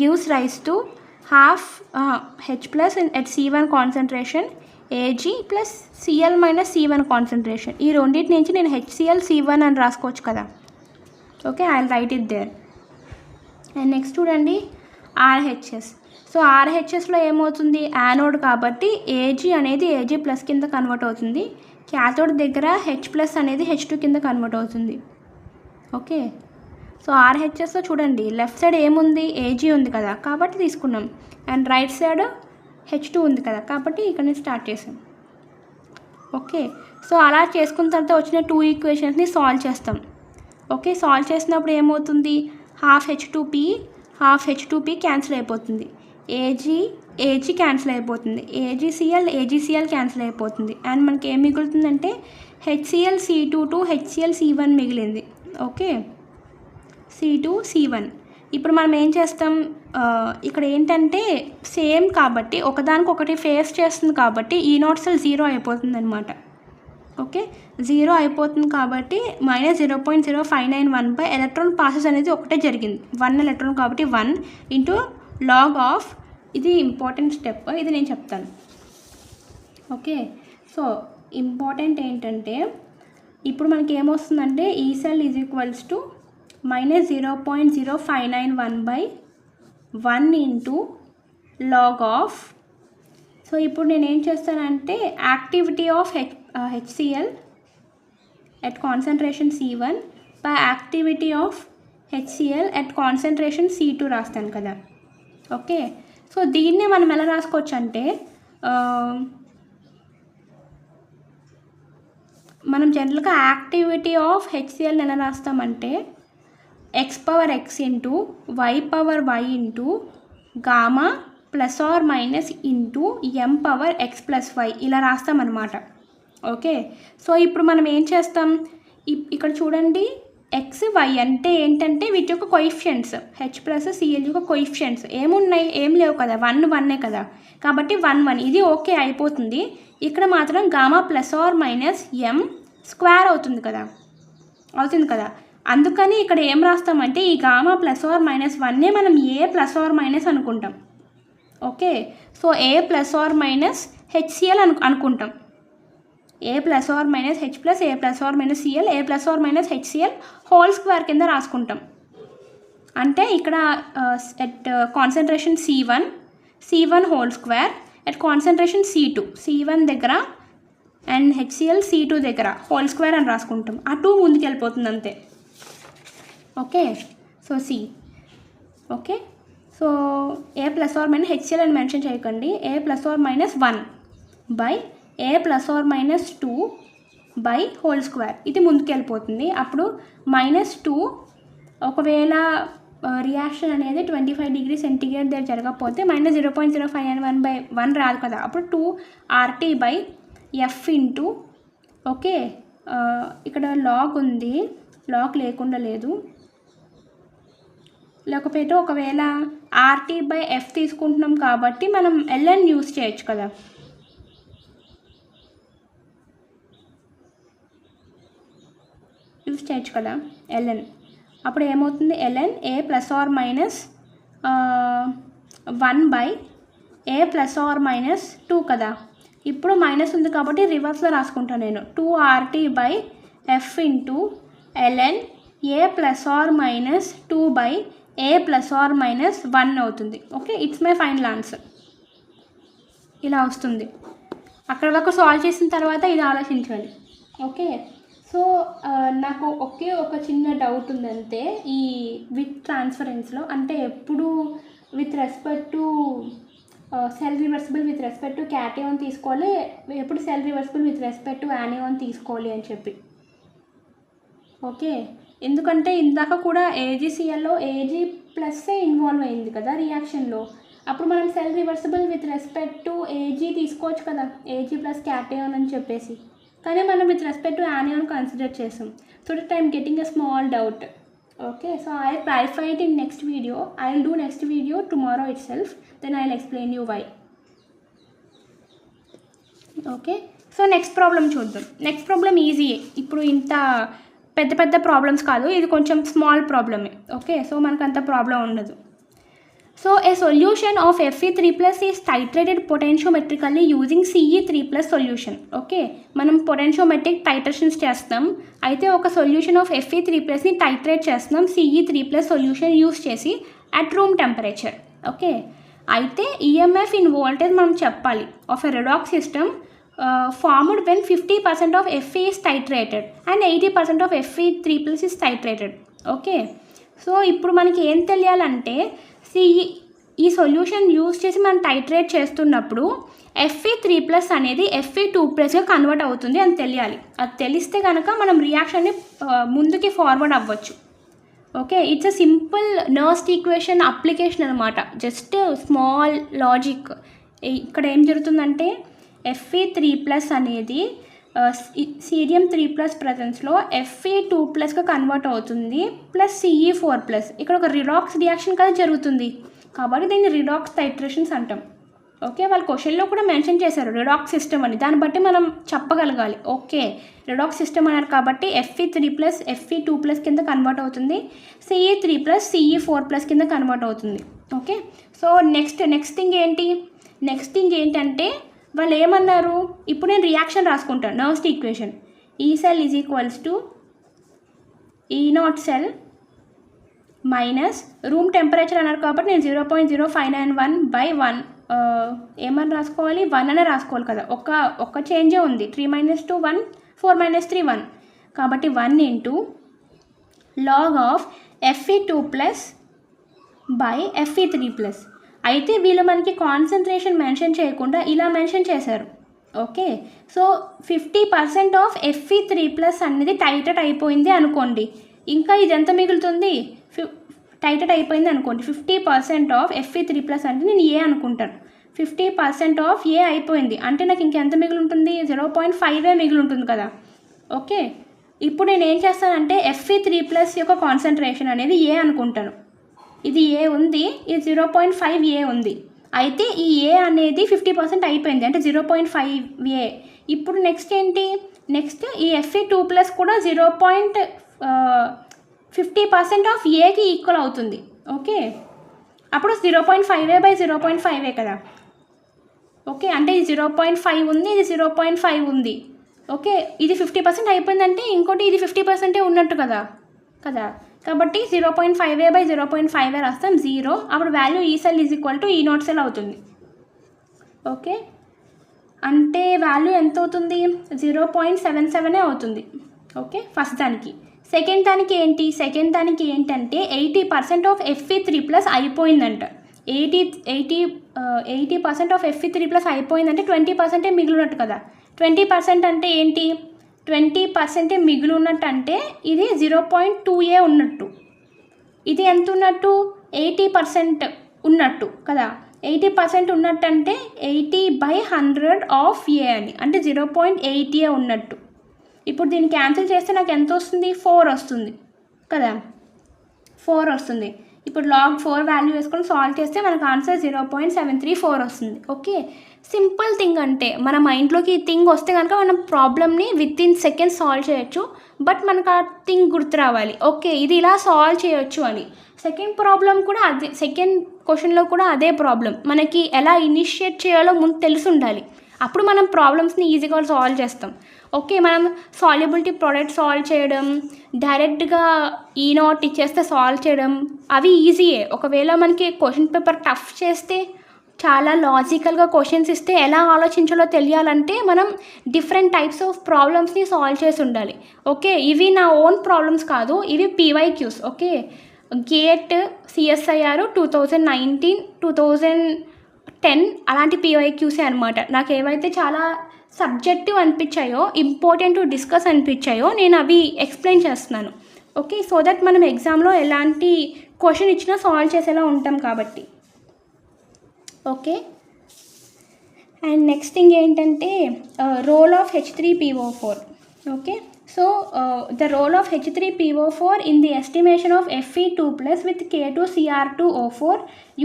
gives rise to half H+ at C1 concentration Ag + Cl - C1 concentration. ఈ రెండింటి నుంచి నేను HCl C1 అని రాసుకోవచ్చు కదా. Okay, I will write it there. And next చూడండి RHS. సో RHSలో ఏమవుతుంది, యానోడ్ కాబట్టి Ag అనేది Ag+ కింద కన్వర్ట్ అవుతుంది. క్యాథోడ్ దగ్గర H+ అనేది H2 కింద కన్వర్ట్ అవుతుంది. ఓకే, సో RHSలో చూడండి లెఫ్ట్ సైడ్ ఏముంది, Ag ఉంది కదా కాబట్టి తీసుకున్నాం. అండ్ రైట్ సైడ్ H2 ఉంది కదా కాబట్టి ఇక్కడ నుంచి స్టార్ట్ చేసాం. ఓకే, సో అలా చేసుకున్న తర్వాత వచ్చిన 2 ఈక్వేషన్స్ని సాల్వ్ చేస్తాం. ఓకే, సాల్వ్ చేసినప్పుడు ఏమవుతుంది, హాఫ్ H2P క్యాన్సిల్ అయిపోతుంది, Ag క్యాన్సిల్ అయిపోతుంది, AgCl క్యాన్సిల్ అయిపోతుంది. అండ్ మనకి ఏం మిగులుతుందంటే HCl C2 HCl C1 మిగిలింది. Okay, C2 C1. ఇప్పుడు మనం ఏం చేస్తాం, ఇక్కడ ఏంటంటే సేమ్ కాబట్టి ఒకదానికొకటి ఫేస్ చేస్తుంది కాబట్టి E0 సెల్ 0 అయిపోతుంది అనమాట. ఓకే, 0 అయిపోతుంది కాబట్టి -0.0591 ఎలక్ట్రాన్ పాసెస్ అనేది ఒకటే జరిగింది. 1 ఎలక్ట్రాన్ కాబట్టి 1 × log ఆఫ్, ఇది ఇంపార్టెంట్ స్టెప్, ఇది నేను చెప్తాను. ఓకే, సో ఇంపార్టెంట్ ఏంటంటే ఇప్పుడు మనకి ఏమొస్తుందంటే ఈ cell is equals to -0.0591/1 × log of. So ఇప్పుడు నేను ఏం చేస్తానంటే activity of HCl at concentration C1 by activity of HCl at concentration C2 రాస్తాను కదా. ఓకే, సో దీన్నే మనం ఎలా రాసుకోవచ్చు అంటే మనం జనరల్గా యాక్టివిటీ ఆఫ్ HCl ఎలా రాస్తామంటే x⁻x × y⁻y × gamma +or - m⁻x+y ఇలా రాస్తామన్నమాట. ఓకే, సో ఇప్పుడు మనం ఏం చేస్తాం, ఇక్కడ చూడండి x y అంటే ఏంటంటే వీటి యొక్క కోఎఫిషియెంట్స్, H+Cl యొక్క కోఎఫిషియెంట్స్ ఏమున్నాయి, ఏం లేవు కదా, 1 1 కదా కాబట్టి 1 1 ఇది ఓకే అయిపోతుంది. ఇక్కడ మాత్రం గామా +or - m² అవుతుంది కదా. అందుకని ఇక్కడ ఏం రాస్తామంటే ఈ గామా +or - 1నే మనం A +or - అనుకుంటాం. Okay, so A plus are minus H C L అనుకుంటాం. A plus are minus H plus A plus are minus C L, A plus are minus H C L whole square కింద రాసుకుంటాం. అంటే ఇక్కడ at concentration C1 whole square, at concentration C1 దగ్గర and HCl C2 దగ్గర whole square అని రాసుకుంటాం. ఆ 2 ముందుకు వెళ్ళిపోతుంది అంతే. Okay, so C. Okay, so A plus are minus H C L అని మెన్షన్ చేయకండి. A plus are minus 1 by A plus are minus 2 by whole square, ఇది ముందుకు వెళ్ళిపోతుంది. అప్పుడు -2, ఒకవేళ రియాక్షన్ అనేది 25 డిగ్రీ సెంటిగ్రేడ్ దగ్గర జరగకపోతే -0.0591/1 రాదు కదా, అప్పుడు 2RT by F into, okay ఇక్కడ లాగ్ ఉంది, లాగ్ లేకుండా లేదు, లేకపోతే ఒకవేళ RT బై ఎఫ్ తీసుకుంటున్నాం కాబట్టి మనం LN యూస్ చేయొచ్చు కదా. యూస్ చేయొచ్చు కదా LN. అప్పుడు ఏమవుతుంది, LN A plus are minus 1 by A plus are minus 2 కదా. ఇప్పుడు మైనస్ ఉంది కాబట్టి రివర్స్లో రాసుకుంటాను నేను. 2RT by F into LN A plus are minus 2 by A plus are minus 1 అవుతుంది. Okay, it's my final answer. ఇలా వస్తుంది. అక్కడ వరకు సాల్వ్ చేసిన తర్వాత ఇది ఆలోచించాలి. ఓకే, సో నాకు ఒక చిన్న డౌట్ ఉందంటే ఈ విత్ ట్రాన్స్ఫరెన్స్లో, అంటే ఎప్పుడు with respect to cell reversible with respect to cation తీసుకోవాలి, ఎప్పుడు cell reversible with respect to anion తీసుకోవాలి అని చెప్పి. ఓకే, ఎందుకంటే ఇందాక కూడా AgClలో Ag ప్లస్సే ఇన్వాల్వ్ అయింది కదా రియాక్షన్లో. అప్పుడు మనం cell reversible with respect to Ag తీసుకోవచ్చు కదా, Ag ప్లస్ క్యాటయాన్ అని చెప్పేసి. కానీ మనం with respect to anion consider చేసాం. So that I'm getting a small doubt. Okay, so I'll clarify it in next video. I'll do next video tomorrow itself. Then I'll explain you why. Okay, so next problem చూద్దాం. Next problem easy. ఇప్పుడు ఇంత పెద్ద problems కాదు, ఇది కొంచెం small ప్రాబ్లమే. Okay, so మనకు అంత ప్రాబ్లం ఉండదు. So a solution of Fe3+ is titrated potentiometrically using Ce3+ solution. Okay, మనం పొటెన్షియోమెట్రిక్ టైట్రేషన్స్ చేస్తాం. అయితే ఒక సొల్యూషన్ ఆఫ్ Fe3+ని టైట్రేట్ చేస్తున్నాం Ce3+ సొల్యూషన్ యూస్ చేసి అట్ రూమ్ టెంపరేచర్. ఓకే, అయితే EMF ఇన్ వోల్టేజ్ మనం చెప్పాలి of a redox system formed when 50% of Fe is titrated and 80% of Fe3+ is titrated. Okay, so ఇప్పుడు మనకి ఏం తెలియాలంటే ఈ సొల్యూషన్ యూజ్ చేసి మనం టైట్రేట్ చేస్తున్నప్పుడు Fe3+ అనేది Fe2+గా కన్వర్ట్ అవుతుంది అని తెలియాలి. అది తెలిస్తే కనుక మనం రియాక్షన్ని ముందుకి ఫార్వర్డ్ అవ్వచ్చు. Okay, it's a simple Nernst equation application అనమాట, జస్ట్ స్మాల్ లాజిక్. ఇక్కడ ఏం జరుగుతుందంటే Fe3+ అనేది సీరియం 3+ ప్రజెన్స్లో Fe2+గా కన్వర్ట్ అవుతుంది ప్లస్ Ce4+. ఇక్కడ ఒక రిడాక్స్ రియాక్షన్ కదా జరుగుతుంది కాబట్టి దీన్ని రిడాక్స్ టైట్రేషన్స్ అంటాం. ఓకే, వాళ్ళ క్వశ్చన్లో కూడా మెన్షన్ చేశారు రిడాక్స్ సిస్టమ్ అని, దాన్ని బట్టి మనం చెప్పగలగాలి. ఓకే, రిడాక్స్ సిస్టమ్ అన్నారు కాబట్టి Fe3+ Fe2+ కింద కన్వర్ట్ అవుతుంది, Ce3+ Ce4+ కింద కన్వర్ట్ అవుతుంది. ఓకే, సో నెక్స్ట్ థింగ్ ఏంటంటే వాళ్ళు ఏమన్నారు, ఇప్పుడు నేను రియాక్షన్ రాసుకుంటాను. నర్స్ట్ ఈక్వేషన్ ఈ cell is equals to E0 cell minus room temperature అన్నారు కాబట్టి నేను 0.0591/1 ఏమని రాసుకోవాలి, 1 అనే రాసుకోవాలి కదా. ఒక్క చేంజే ఉంది, 3 - 2 1, 4 - 3 1, కాబట్టి 1 into log of Fe2+ by Fe3+. అయితే వీళ్ళు మనకి కాన్సన్ట్రేషన్ మెన్షన్ చేయకుండా ఇలా మెన్షన్ చేశారు. ఓకే, సో 50% ఆఫ్ Fe3+ అనేది టైట్రేట్ అయిపోయింది అనుకోండి, ఇంకా ఇది ఎంత మిగులుతుంది, టైట్రేట్ అయిపోయింది అనుకోండి. 50% ఆఫ్ Fe3+ అంటే నేను ఏ అనుకుంటాను. 50% ఆఫ్ ఏ అయిపోయింది అంటే నాకు ఇంకెంత మిగిలి ఉంటుంది, 0.5 మిగిలి ఉంటుంది కదా. ఓకే, ఇప్పుడు నేను ఏం చేస్తానంటే Fe3+ యొక్క కాన్సన్ట్రేషన్ అనేది ఏ అనుకుంటాను. ఇది ఏ ఉంది, ఇది 0.5 ఏ ఉంది. అయితే ఈ ఏ అనేది 50% అయిపోయింది అంటే 0.5 ఏ. ఇప్పుడు నెక్స్ట్ ఏంటి, నెక్స్ట్ ఈ Fe2+ కూడా 50% ఆఫ్ ఏకి ఈక్వల్ అవుతుంది. ఓకే, అప్పుడు 0.5a/0.5a కదా. ఓకే, అంటే ఇది 0.5 ఉంది, ఇది 0.5 ఉంది. ఓకే, ఇది 50% అయిపోయిందంటే ఇంకోటి ఇది 50% ఉన్నట్టు కదా. కాబట్టి 0.5a/0.5a రాస్తాం 0. అప్పుడు వాల్యూ ఈ సెల్ ఈ నాట్ సెల్ అవుతుంది. ఓకే, అంటే వాల్యూ ఎంత అవుతుంది? 0.77 అవుతుంది. ఓకే, ఫస్ట్ దానికి. సెకండ్ దానికి ఏంటంటే 80% ఆఫ్ Fe3+ అయిపోయిందంట. 80% ఆఫ్ Fe3+ అయిపోయిందంటే 20% మిగిలినట్టు కదా. 20% అంటే ఏంటి? 20% మిగిలి ఉన్నట్టు అంటే ఇది 0.2a ఉన్నట్టు. ఇది ఎంత ఉన్నట్టు? 80% ఉన్నట్టు కదా. 80% ఉన్నట్టు అంటే 80/100 ఆఫ్ a అని, అంటే 0.8a ఉన్నట్టు. ఇప్పుడు దీన్ని క్యాన్సిల్ చేస్తే నాకు ఎంత వస్తుంది? 4 వస్తుంది కదా. 4 వస్తుంది. ఇప్పుడు log 4 వాల్యూ వేసుకొని సాల్వ్ చేస్తే మనకు ఆన్సర్ 0.734 వస్తుంది. Okay, simple thing. అంటే మన మైండ్లోకి ఈ థింగ్ వస్తే కనుక మనం ప్రాబ్లమ్ని విత్ ఇన్ సెకండ్స్ సాల్వ్ చేయొచ్చు. బట్ మనకు ఆ థింగ్ గుర్తు రావాలి. ఓకే, ఇది ఇలా సాల్వ్ చేయొచ్చు అని. సెకండ్ ప్రాబ్లం కూడా అదే, సెకండ్ క్వశ్చన్లో కూడా అదే ప్రాబ్లం. మనకి ఎలా ఇనిషియేట్ చేయాలో ముందు తెలిసి ఉండాలి. అప్పుడు మనం ప్రాబ్లమ్స్ని ఈజీగా సాల్వ్ చేస్తాం. ఓకే, మనం సాల్యుబిలిటీ ప్రోడక్ట్ సాల్వ్ చేయడం, డైరెక్ట్గా ఈ నాట్ ఇచ్చేస్తే సాల్వ్ చేయడం అవి ఈజీయే. ఒకవేళ మనకి క్వశ్చన్ పేపర్ టఫ్ చేస్తే, చాలా లాజికల్గా క్వశ్చన్స్ ఇస్తే ఎలా ఆలోచించాలో తెలియాలంటే మనం డిఫరెంట్ టైప్స్ ఆఫ్ ప్రాబ్లమ్స్ని సాల్వ్ చేసి ఉండాలి. ఓకే, ఇవి నా ఓన్ ప్రాబ్లమ్స్ కాదు, ఇవి PYQs. ఓకే, గేట్ CSIR 2019, 2010 అలాంటి PYQసే అనమాట. నాకు ఏవైతే చాలా సబ్జెక్టివ్ అనిపించాయో, ఇంపార్టెంట్ టు డిస్కస్ అనిపించాయో నేను అవి ఎక్స్ప్లెయిన్ చేస్తున్నాను. ఓకే, సో దట్ మనం ఎగ్జామ్లో ఎలాంటి క్వశ్చన్ ఇచ్చినా సాల్వ్ చేసేలా ఉంటాం కాబట్టి. ఓకే, అండ్ నెక్స్ట్ థింగ్ ఏంటంటే role of H3PO4. Okay, so the role of H3PO4 in the estimation of Fe2+ with K2Cr2O4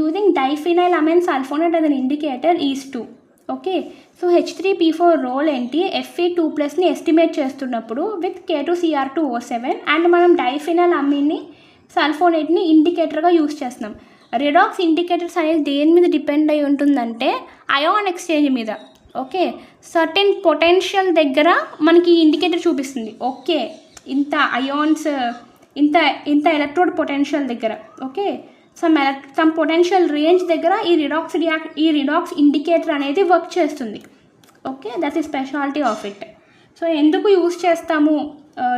using diphenylamine sulfonate as an indicator is 2. Okay, so H3P4 role ఏంటి? Fe2+ని estimate చేస్తున్నప్పుడు with K2Cr2O7 and మనం diphenyl అమీన్ని సల్ఫోనేట్ని ఇండికేటర్గా use చేస్తున్నాం. Redox indicators అనేది దేని మీద డిపెండ్ అయి ఉంటుందంటే అయాన్ ఎక్స్చేంజ్ మీద. ఓకే, సర్టెన్ పొటెన్షియల్ దగ్గర మనకి ఇండికేటర్ చూపిస్తుంది. ఓకే, ఇంత అయాన్స్, ఇంత ఎలక్ట్రోడ్ పొటెన్షియల్ దగ్గర. ఓకే, సమ్ పొటెన్షియల్ రేంజ్ దగ్గర ఈ రిడాక్స్ ఇండికేటర్ అనేది వర్క్ చేస్తుంది. Okay, that's the speciality of it. So ఎందుకు యూజ్ చేస్తాము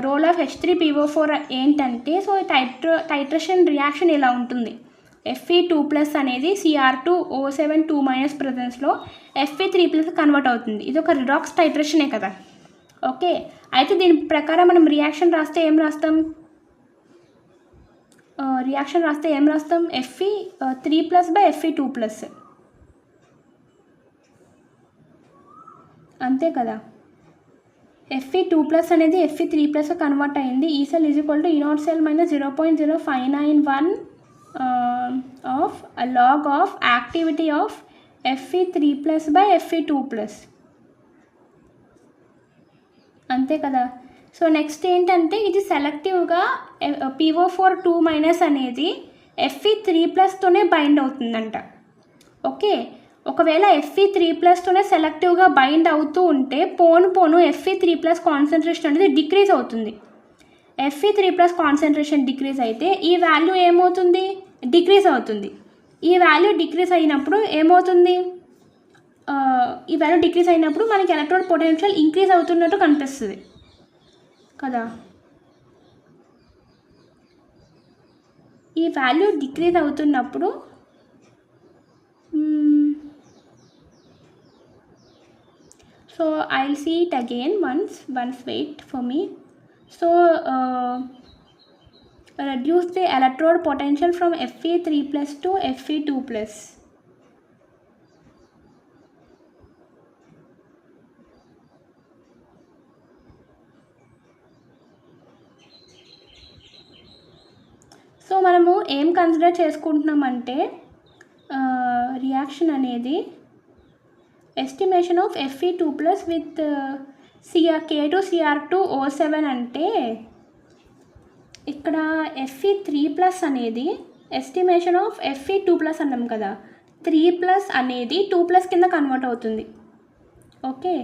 రోల్ ఆఫ్ H3PO4 ఏంటంటే, సో టైట్రేషన్ రియాక్షన్ ఇలా ఉంటుంది. Fe2+ అనేది Cr2O7 2- ప్రెజెన్స్లో Fe3+ కన్వర్ట్ అవుతుంది. ఇది ఒక రిడాక్స్ టైట్రేషనే కదా. ఓకే, అయితే దీని ప్రకారం మనం రియాక్షన్ రాస్తే ఏం రాస్తాం? Fe3+/Fe2+, అంతే కదా. Fe2+ అనేది Fe3+ కన్వర్ట్ అయింది. ఈ cell E naught cell -0.0591 of log of activity of Fe3+/Fe2+, అంతే కదా. సో నెక్స్ట్ ఏంటంటే ఇది సెలెక్టివ్గా PO4 2- అనేది Fe3+తోనే బైండ్ అవుతుందంట. ఓకే, ఒకవేళ Fe3+తోనే సెలెక్టివ్గా బైండ్ అవుతూ ఉంటే పోను Fe3+ కాన్సన్ట్రేషన్ అనేది డిక్రీజ్ అవుతుంది. Fe3+ కాన్సన్ట్రేషన్ డిక్రీజ్ అయితే ఈ వాల్యూ ఏమవుతుంది? డిక్రీజ్ అవుతుంది. ఈ వాల్యూ డిక్రీజ్ అయినప్పుడు ఏమవుతుంది? ఈ వాల్యూ డిక్రీజ్ అయినప్పుడు మనకి ఎలక్ట్రోడ్ పొటెన్షియల్ ఇంక్రీజ్ అవుతున్నట్టు కనిపిస్తుంది కదా. ఈ వాల్యూ డిక్రీజ్ అవుతున్నప్పుడు so I'll see it again once wait for me. So reduce the electrode potential from Fe3+ to Fe2+. So మనము ఏం కన్సిడర్ చేసుకుంటున్నామంటే రియాక్షన్ అనేది estimation of Fe2+ with K2Cr2O7 అంటే ఇక్కడ Fe3+ అనేది ఎస్టిమేషన్ ఆఫ్ Fe 2+ అన్నాం కదా, 3+ అనేది 2+ కింద కన్వర్ట్ అవుతుంది. ఓకే,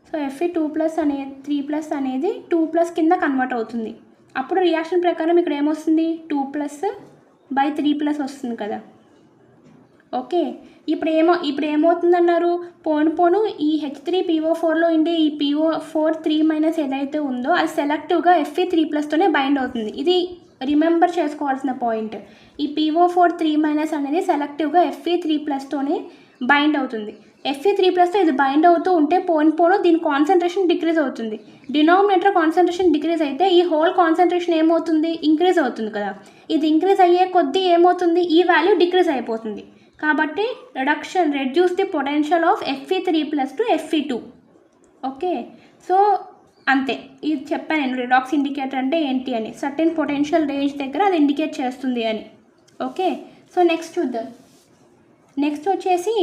సో Fe 2+ అనేది 3+ అనేది 2+ కింద కన్వర్ట్ అవుతుంది. అప్పుడు రియాక్షన్ ప్రకారం ఇక్కడ ఏమొస్తుంది, 2+/3+ వస్తుంది కదా. ఓకే, ఇప్పుడు ఏమవుతుందన్నారు, పోను ఈ H3PO4లో ఉండే ఈ PO4 3- ఏదైతే ఉందో అది సెలెక్టివ్గా Fe3+తోనే బైండ్ అవుతుంది. ఇది రిమెంబర్ చేసుకోవాల్సిన పాయింట్. ఈ PO4 3- అనేది సెలెక్టివ్గా Fe3+తోనే బైండ్ అవుతుంది. Fe3+తో ఇది బైండ్ అవుతూ ఉంటే పోను దీని కాన్సన్ట్రేషన్ డిక్రీజ్ అవుతుంది. డినామినేటర్ కాన్సన్ట్రేషన్ డిక్రీజ్ అయితే ఈ హోల్ కాన్సన్ట్రేషన్ ఏమవుతుంది, ఇంక్రీజ్ అవుతుంది కదా. ఇది ఇంక్రీజ్ అయ్యే కొద్దీ ఏమవుతుంది, ఈ వాల్యూ డిక్రీజ్ అయిపోతుంది. కాబట్టి reduce the potential of Fe3+ to Fe2. Okay, so అంతే, ఇది చెప్పాను నేను రిడాక్స్ ఇండికేటర్ అంటే ఏంటి అని. సర్టెన్ పొటెన్షియల్ రేంజ్ దగ్గర అది ఇండికేట్ చేస్తుంది అని. ఓకే, సో నెక్స్ట్ చూద్దాం. నెక్స్ట్ వచ్చేసి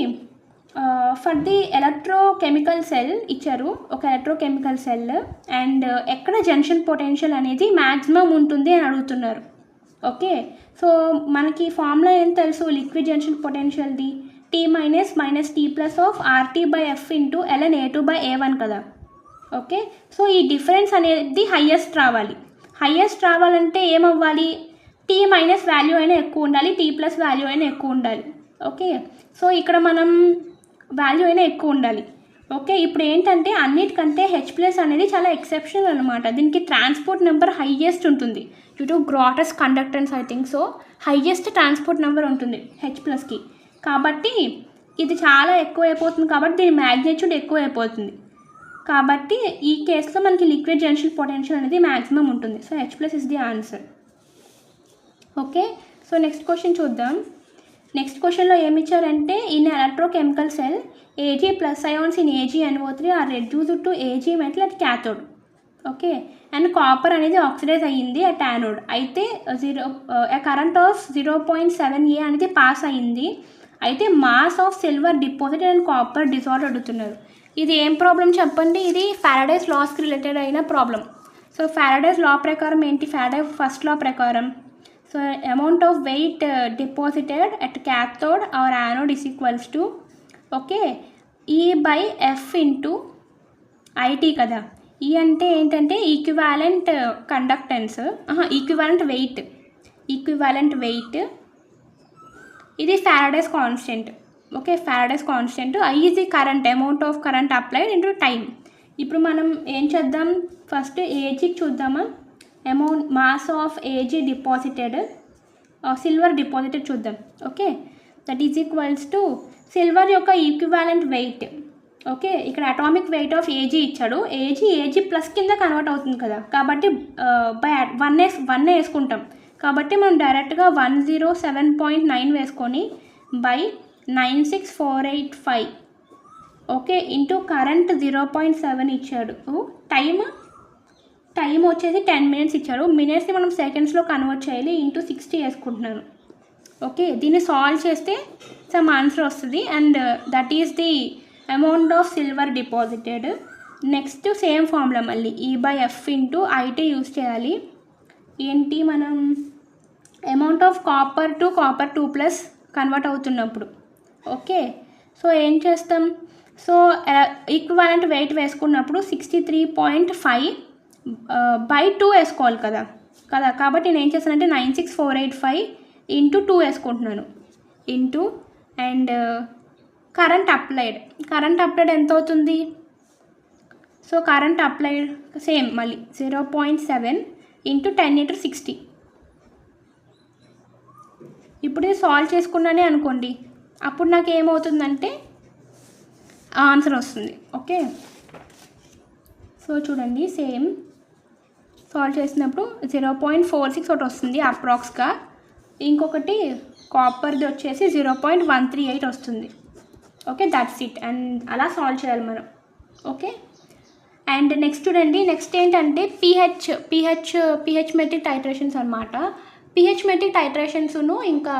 ఫర్ ది ఎలక్ట్రోకెమికల్ సెల్ ఇచ్చారు, ఒక ఎలక్ట్రోకెమికల్ సెల్, అండ్ ఎక్కడ జంక్షన్ పొటెన్షియల్ అనేది మ్యాక్సిమం ఉంటుంది అని అడుగుతున్నారు. ఓకే, సో మనకి ఫార్ములా ఏం తెలుసు, లిక్విడ్ జంక్షన్ పొటెన్షియల్ది T - T+ ఆఫ్ RT/F ఇంటూ ln A2/A1 కదా. ఓకే, సో ఈ డిఫరెన్స్ అనేది హయ్యెస్ట్ రావాలంటే ఏమవ్వాలి, T- వాల్యూ అయినా ఎక్కువ ఉండాలి, T+ వాల్యూ అయినా ఎక్కువ ఉండాలి. ఓకే, సో ఇక్కడ మనం వాల్యూ అయినా ఎక్కువ ఉండాలి. ఓకే, ఇప్పుడు ఏంటంటే అన్నిటికంటే H+ అనేది చాలా ఎక్సెప్షనల్ అనమాట. దీనికి ట్రాన్స్పోర్ట్ నెంబర్ హైయెస్ట్ ఉంటుంది due to Grotthuss conductance, I think so. Highest transport number ఉంటుంది H+కి. కాబట్టి ఇది చాలా ఎక్కువ అయిపోతుంది, కాబట్టి దీని మ్యాగ్నిట్యూడ్ ఎక్కువ అయిపోతుంది. కాబట్టి ఈ కేసులో మనకి లిక్విడ్ జంక్షన్ పొటెన్షియల్ అనేది మ్యాక్సిమం ఉంటుంది. So H+ is the answer. Okay, so next question చూద్దాం. నెక్స్ట్ క్వశ్చన్లో ఏమి ఇచ్చారంటే, in electrochemical cell Ag+ ions in AgNO3 are reduced to Ag metal at cathode. Okay, and copper అనేది oxidize అయ్యింది at anode. అయితే current of 0.7A అనేది pass అయ్యింది. అయితే mass of silver deposited and copper dissolve అడుగుతున్నారు. ఇది ఏం problem చెప్పండి, ఇది ఫారడేస్ లాస్కి రిలేటెడ్ అయిన ప్రాబ్లం. సో ఫారడేస్ లా ప్రకారం ఏంటి, ఫారడే ఫస్ట్ లా ప్రకారం, so amount of weight deposited at cathode or anode is equals to, okay, E/F into IT కదా. ఈ అంటే ఏంటంటే ఈక్వివాలెంట్ కండక్టెన్స్, ఈక్వివాలెంట్ వెయిట్. ఇది Faraday's constant. Okay, Faraday's constant. I is the current, amount of current applied into time. ఇప్పుడు మనం ఏం చేద్దాం, first ఏజీకి చూద్దామా, amount mass of Ag deposited, silver deposited చూద్దాం. Okay, that is equals to silver యొక్క equivalent weight. Okay, ఇక్కడ atomic weight of Ag ఇచ్చాడు. Ag+ కింద కన్వర్ట్ అవుతుంది కదా, కాబట్టి బై 1 వేసుకుంటాం. కాబట్టి మనం డైరెక్ట్గా 107.9 వేసుకొని బై 96485, ఓకే, ఇంటూ కరెంట్ 0.7 ఇచ్చాడు. టైం వచ్చేసి 10 minutes ఇచ్చాడు. మినిట్స్ని మనం సెకండ్స్లో కన్వర్ట్ చేయాలి, ఇంటూ 60 వేసుకుంటున్నాను. ఓకే, దీన్ని సాల్వ్ చేస్తే సమ్ ఆన్సర్ వస్తుంది, and that is the amount of silver deposited. Next same formula మళ్ళీ E/F ఇంటూ IT యూజ్ చేయాలి. ఏంటి, మనం అమౌంట్ ఆఫ్ కాపర్ 2+ కన్వర్ట్ అవుతున్నప్పుడు. ఓకే, సో ఏం చేస్తాం, సో ఈక్వివాలెంట్ వెయిట్ వేసుకున్నప్పుడు 63.5 బై 2 వేసుకోవాలి కదా. కాబట్టి నేను ఏం చేస్తానంటే 96485 ఇంటూ 2 వేసుకుంటున్నాను, ఇంటూ అండ్ కరెంట్ అప్లైడ్ ఎంత అవుతుంది, సో కరెంట్ అప్లైడ్ సేమ్ మళ్ళీ 0.7 ఇంటూ 10⁻60. ఇప్పుడు ఇది సాల్వ్ చేసుకున్నానే అనుకోండి, అప్పుడు నాకు ఏమవుతుందంటే ఆన్సర్ వస్తుంది. ఓకే, సో చూడండి, సేమ్ సాల్వ్ చేసినప్పుడు 0.46 ఒకటి వస్తుంది అప్రాక్స్గా, ఇంకొకటి కాపర్ది వచ్చేసి 0.138 వస్తుంది. Okay, that's it. అండ్ అలా సాల్వ్ చేయాలి మనం. ఓకే, అండ్ నెక్స్ట్ చూడండి, నెక్స్ట్ ఏంటంటే pH మెట్రిక్ టైట్రేషన్స్ అనమాట. pH మెట్రిక్ టైట్రేషన్స్ను ఇంకా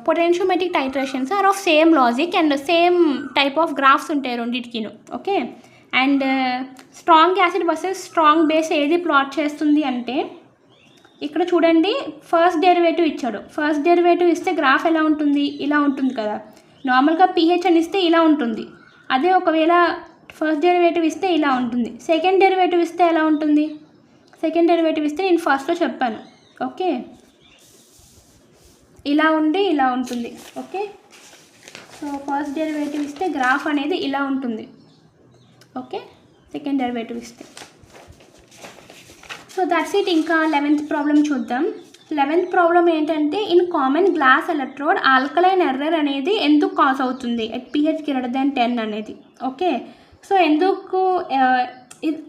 potentiometric titrations are of same logic and same type of graphs ఉంటాయి రెండింటికిను. Okay, and strong acid versus strong base ఏది ప్లాట్ చేస్తుంది అంటే, ఇక్కడ చూడండి ఫస్ట్ డెరివేటివ్ ఇచ్చాడు. ఫస్ట్ డెరివేటివ్ ఇస్తే గ్రాఫ్ ఎలా ఉంటుంది, ఇలా ఉంటుంది కదా. నార్మల్గా pH అని ఇస్తే ఇలా ఉంటుంది. అదే ఒకవేళ ఫస్ట్ డెరివేటివ్ ఇస్తే ఇలా ఉంటుంది. సెకండ్ డెరివేటివ్ ఇస్తే ఎలా ఉంటుంది, సెకండ్ డెరివేటివ్ ఇస్తే నేను ఫస్ట్లో చెప్పాను. ఓకే, ఇలా ఉండి ఇలా ఉంటుంది. ఓకే, సో ఫస్ట్ డెరివేటివ్ ఇస్తే గ్రాఫ్ అనేది ఇలా ఉంటుంది. ఓకే, సెకండ్ డెరివేటివ్ ఇస్తే. So that's it. ఇంకా 11th ప్రాబ్లం చూద్దాం. 11th ప్రాబ్లం ఏంటంటే in common glass electrode alkaline error అనేది ఎందుకు కాజ్ అవుతుంది ఎట్ pH గ్రేటర్ దాన్ 10 అనేది. ఓకే, సో ఎందుకు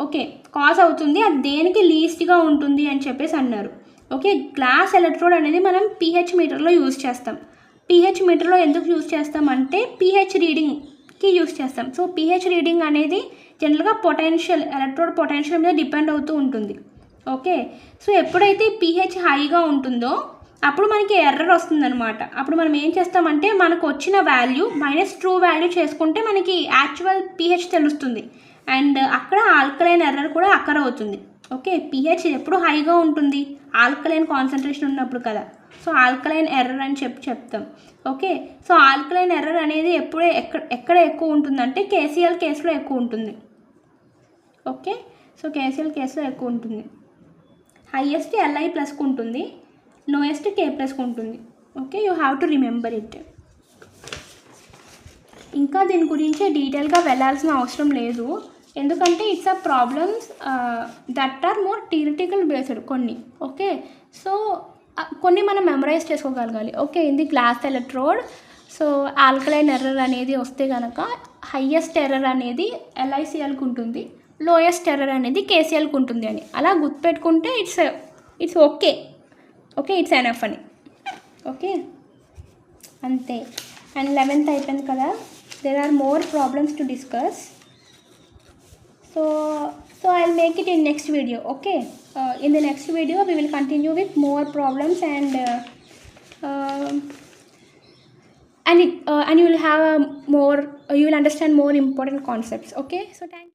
ఓకే కాజ్ అవుతుంది, అది దేనికి లీస్ట్గా ఉంటుంది అని చెప్పేసి అన్నారు. ఓకే, గ్లాస్ ఎలక్ట్రోడ్ అనేది మనం pH మీటర్లో యూజ్ చేస్తాం. pH మీటర్లో ఎందుకు యూజ్ చేస్తాం అంటే pH రీడింగ్కి యూజ్ చేస్తాం. సో pH రీడింగ్ అనేది జనరల్గా పొటెన్షియల్, ఎలక్ట్రోడ్ పొటెన్షియల్ మీద డిపెండ్ అవుతూ ఉంటుంది. ఓకే, సో ఎప్పుడైతే pH హైగా ఉంటుందో అప్పుడు మనకి ఎర్రర్ వస్తుందన్నమాట. అప్పుడు మనం ఏం చేస్తామంటే మనకు వచ్చిన వాల్యూ మైనస్ ట్రూ వాల్యూ చేసుకుంటే మనకి యాక్చువల్ pH తెలుస్తుంది. అండ్ అక్కడ ఆల్కలైన్ ఎర్రర్ కూడా అక్కర్ అవుతుంది. ఓకే, pH ఎప్పుడు హైగా ఉంటుంది, ఆల్కలైన్ కాన్సన్ట్రేషన్ ఉన్నప్పుడు కదా. సో ఆల్కలైన్ ఎర్రర్ అని చెప్తాం. ఓకే, సో ఆల్కలైన్ ఎర్రర్ అనేది ఎప్పుడే ఎక్కడ ఎక్కువ ఉంటుందంటే KCl కేసులో ఎక్కువ ఉంటుంది. ఓకే, సో KCl కేసులో ఎక్కువ ఉంటుంది. హైయెస్ట్ Li ప్లస్కు ఉంటుంది, లోయెస్ట్ K ప్లస్కు ఉంటుంది. Okay, you have to remember it. ఇంకా దీని గురించి డీటెయిల్గా వెళ్ళాల్సిన అవసరం లేదు, ఎందుకంటే it's a problems that are more theoretical based కొన్ని. ఓకే, సో కొన్ని మనం మెమరైజ్ చేసుకోగలగాలి. ఓకే, ఇది glass electrode. So alkaline error అనేది వస్తే కనుక హైయెస్ట్ ఎర్రర్ అనేది LiClకు ఉంటుంది, లోయెస్ట్ ఎర్రర్ అనేది KClకు ఉంటుంది అని అలా గుర్తుపెట్టుకుంటే it's okay. Okay, it's enough అని. ఓకే, అంతే. అండ్ 11th అయిపోయింది కదా. there are more problems to discuss, so I'll make it in next video. Okay, in the next video we will continue with more problems and you will have you will understand more important concepts. Okay, so thank you.